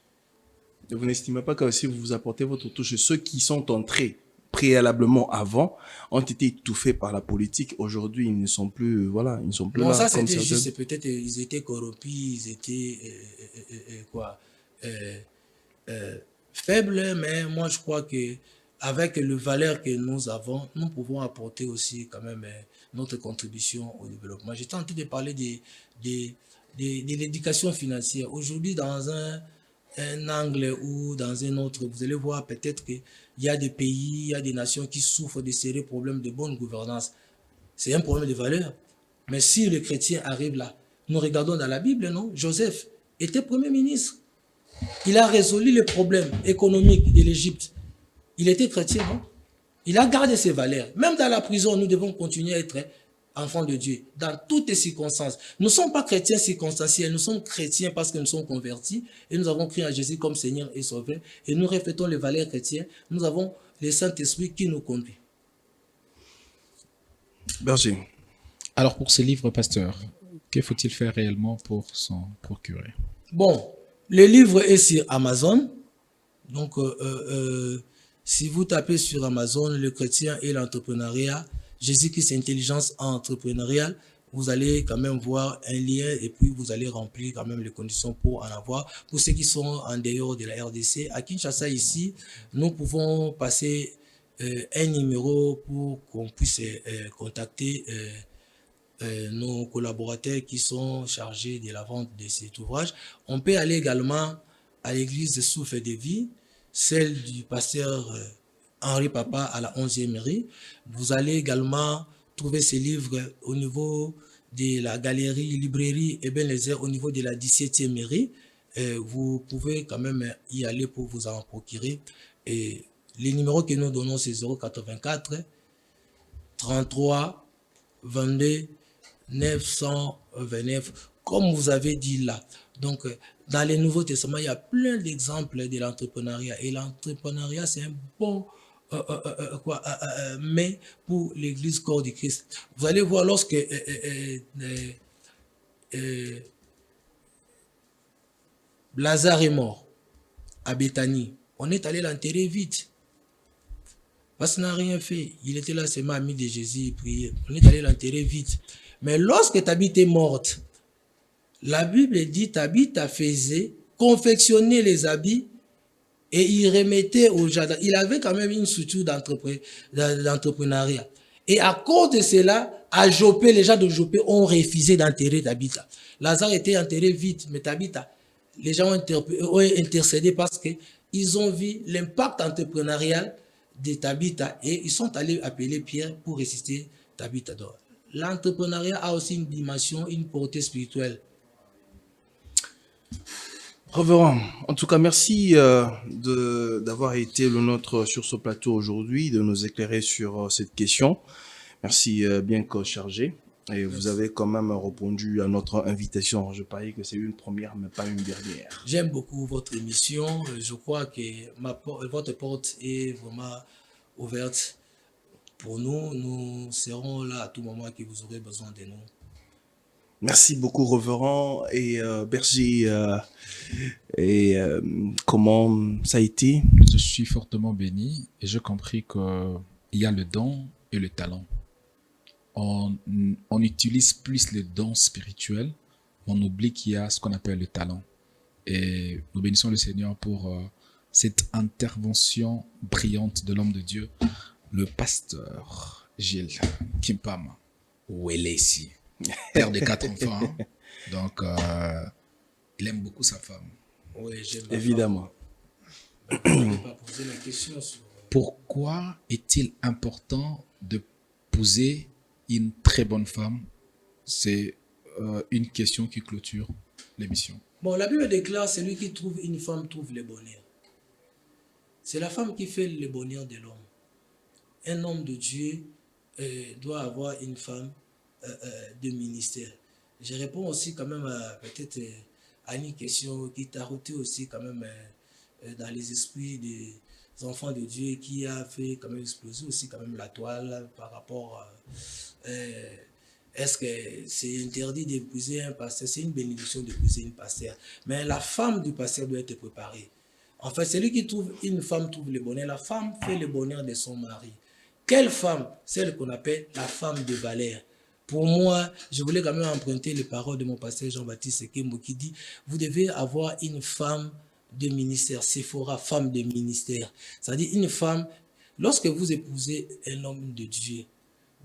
Et vous n'estimez pas que si vous apportez votre touche, ceux qui sont entrés préalablement avant ont été étouffés par la politique. Aujourd'hui, ils ne sont plus, voilà, ils ne sont plus non, là. Ça, c'était juste, peut-être, ils étaient corrompus, ils étaient, faibles, mais moi, je crois que avec le valeur que nous avons, nous pouvons apporter aussi quand même notre contribution au développement. J'étais en train de parler de l'éducation financière. Aujourd'hui, dans un angle ou dans un autre, vous allez voir peut-être qu'il y a des pays, il y a des nations qui souffrent de sérieux problèmes de bonne gouvernance. C'est un problème de valeur. Mais si le chrétien arrive là, nous regardons dans la Bible, non? Joseph était premier ministre. Il a résolu les problèmes économiques de l'Égypte. Il était chrétien, non? Il a gardé ses valeurs. Même dans la prison, nous devons continuer à être enfants de Dieu, dans toutes les circonstances. Nous ne sommes pas chrétiens circonstanciels, nous sommes chrétiens parce que nous sommes convertis et nous avons cru en Jésus comme Seigneur et Sauveur et nous reflétons les valeurs chrétiennes. Nous avons le Saint-Esprit qui nous conduit. Berger. Alors pour ce livre, pasteur, que faut-il faire réellement pour s'en procurer? Bon, le livre est sur Amazon. Donc, si vous tapez sur Amazon, le chrétien et l'entrepreneuriat, Jésus-Christ intelligence entrepreneuriale, vous allez quand même voir un lien et puis vous allez remplir quand même les conditions pour en avoir. Pour ceux qui sont en dehors de la RDC, à Kinshasa ici, nous pouvons passer un numéro pour qu'on puisse contacter nos collaborateurs qui sont chargés de la vente de cet ouvrage. On peut aller également à l'église de Souffle de Vie, celle du pasteur Henri Papa à la 11e mairie. Vous allez également trouver ces livres au niveau de la galerie, librairie Ebenezer au niveau de la 17e mairie. Vous pouvez quand même y aller pour vous en procurer. Et les numéros que nous donnons, c'est 084 33 22 929, comme vous avez dit là. Donc, dans les Nouveaux Testaments, il y a plein d'exemples de l'entrepreneuriat. Et l'entrepreneuriat, c'est un bon mais pour l'Église corps du Christ. Vous allez voir lorsque Lazare est mort à Béthanie, on est allé l'enterrer vite. Parce qu'il n'a rien fait. Il était là, c'est ami de Jésus, il priait. On est allé l'enterrer vite. Mais lorsque Tabitha est morte, la Bible dit Tabitha faisait confectionner les habits et il remettait au jardin. Il avait quand même une structure d'entrepreneuriat. Et à cause de cela, à Joppé, les gens de Joppé ont refusé d'enterrer Tabitha. Lazare était enterré vite, mais Tabitha, les gens ont intercédé parce qu'ils ont vu l'impact entrepreneurial de Tabitha et ils sont allés appeler Pierre pour résister Tabitha. L'entrepreneuriat a aussi une dimension, une portée spirituelle. Révérend, en tout cas, merci d'avoir été le nôtre sur ce plateau aujourd'hui, de nous éclairer sur cette question. Merci bien que chargé. Et vous avez quand même répondu à notre invitation. Je parie que c'est une première, mais pas une dernière. J'aime beaucoup votre émission. Je crois que votre porte est vraiment ouverte pour nous. Nous serons là à tout moment que vous aurez besoin de nous. Merci beaucoup, Révérend et Berger. Comment ça a été? Je suis fortement béni et j'ai compris qu'il y a le don et le talent. On utilise plus les dons spirituels, on oublie qu'il y a ce qu'on appelle le talent. Et nous bénissons le Seigneur pour cette intervention brillante de l'homme de Dieu, le pasteur Gilles Kimpama Welesi, père de 4 enfants. Hein. Donc, il aime beaucoup sa femme. Oui, j'aime évidemment. Je ne vais pas poser la question sur... Pourquoi est-il important de poser une très bonne femme? C'est une question qui clôture l'émission. Bon, la Bible déclare, celui qui trouve une femme trouve le bonheur. C'est la femme qui fait le bonheur de l'homme. Un homme de Dieu doit avoir une femme de ministère. Je réponds aussi quand même peut-être à une question qui tarautait aussi quand même dans les esprits des enfants de Dieu, qui a fait quand même exploser aussi quand même la toile par rapport est-ce que c'est interdit d'épouser un pasteur? C'est une bénédiction d'épouser une pasteur. Mais la femme du pasteur doit être préparée. En fait, celui qui trouve une femme trouve le bonheur. La femme fait le bonheur de son mari. Quelle femme? Celle qu'on appelle la femme de valeur. Pour moi, je voulais quand même emprunter les paroles de mon pasteur Jean-Baptiste Sekembo qui dit, vous devez avoir une femme de ministère. Sephora, femme de ministère. C'est-à-dire une femme, lorsque vous épousez un homme de Dieu,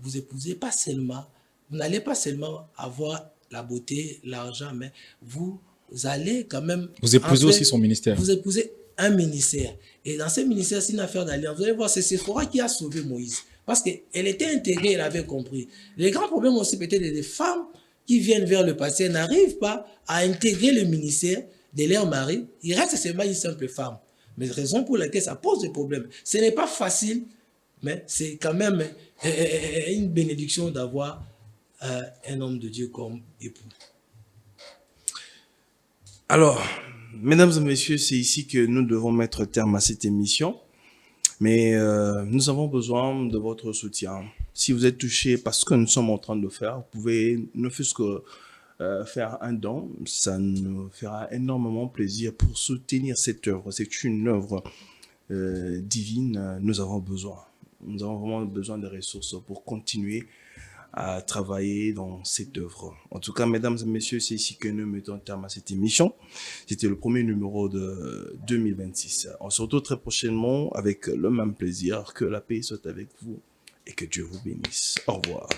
vous épousez pas seulement, vous n'allez pas seulement avoir la beauté, l'argent, mais vous allez quand même... Vous épousez aussi son ministère. Vous épousez un ministère. Et dans ce ministère, c'est une affaire d'alliance. Vous allez voir, c'est Sephora qui a sauvé Moïse. Parce qu'elle était intégrée, elle avait compris. Les grands problèmes aussi, peut-être, des femmes qui viennent vers le pasteur n'arrivent pas à intégrer le ministère de leur mari, il reste seulement une simple femme. Mais raison pour laquelle ça pose des problèmes. Ce n'est pas facile, mais c'est quand même une bénédiction d'avoir un homme de Dieu comme époux. Alors, mesdames et messieurs, c'est ici que nous devons mettre terme à cette émission. Mais nous avons besoin de votre soutien. Si vous êtes touché par ce que nous sommes en train de faire, vous pouvez ne fût-ce que faire un don. Ça nous fera énormément plaisir pour soutenir cette œuvre. C'est une œuvre divine. Nous avons besoin. Nous avons vraiment besoin de ressources pour continuer à travailler dans cette œuvre. En tout cas, mesdames et messieurs, c'est ici que nous mettons terme à cette émission. C'était le premier numéro de 2026. On se retrouve très prochainement avec le même plaisir. Que la paix soit avec vous et que Dieu vous bénisse. Au revoir.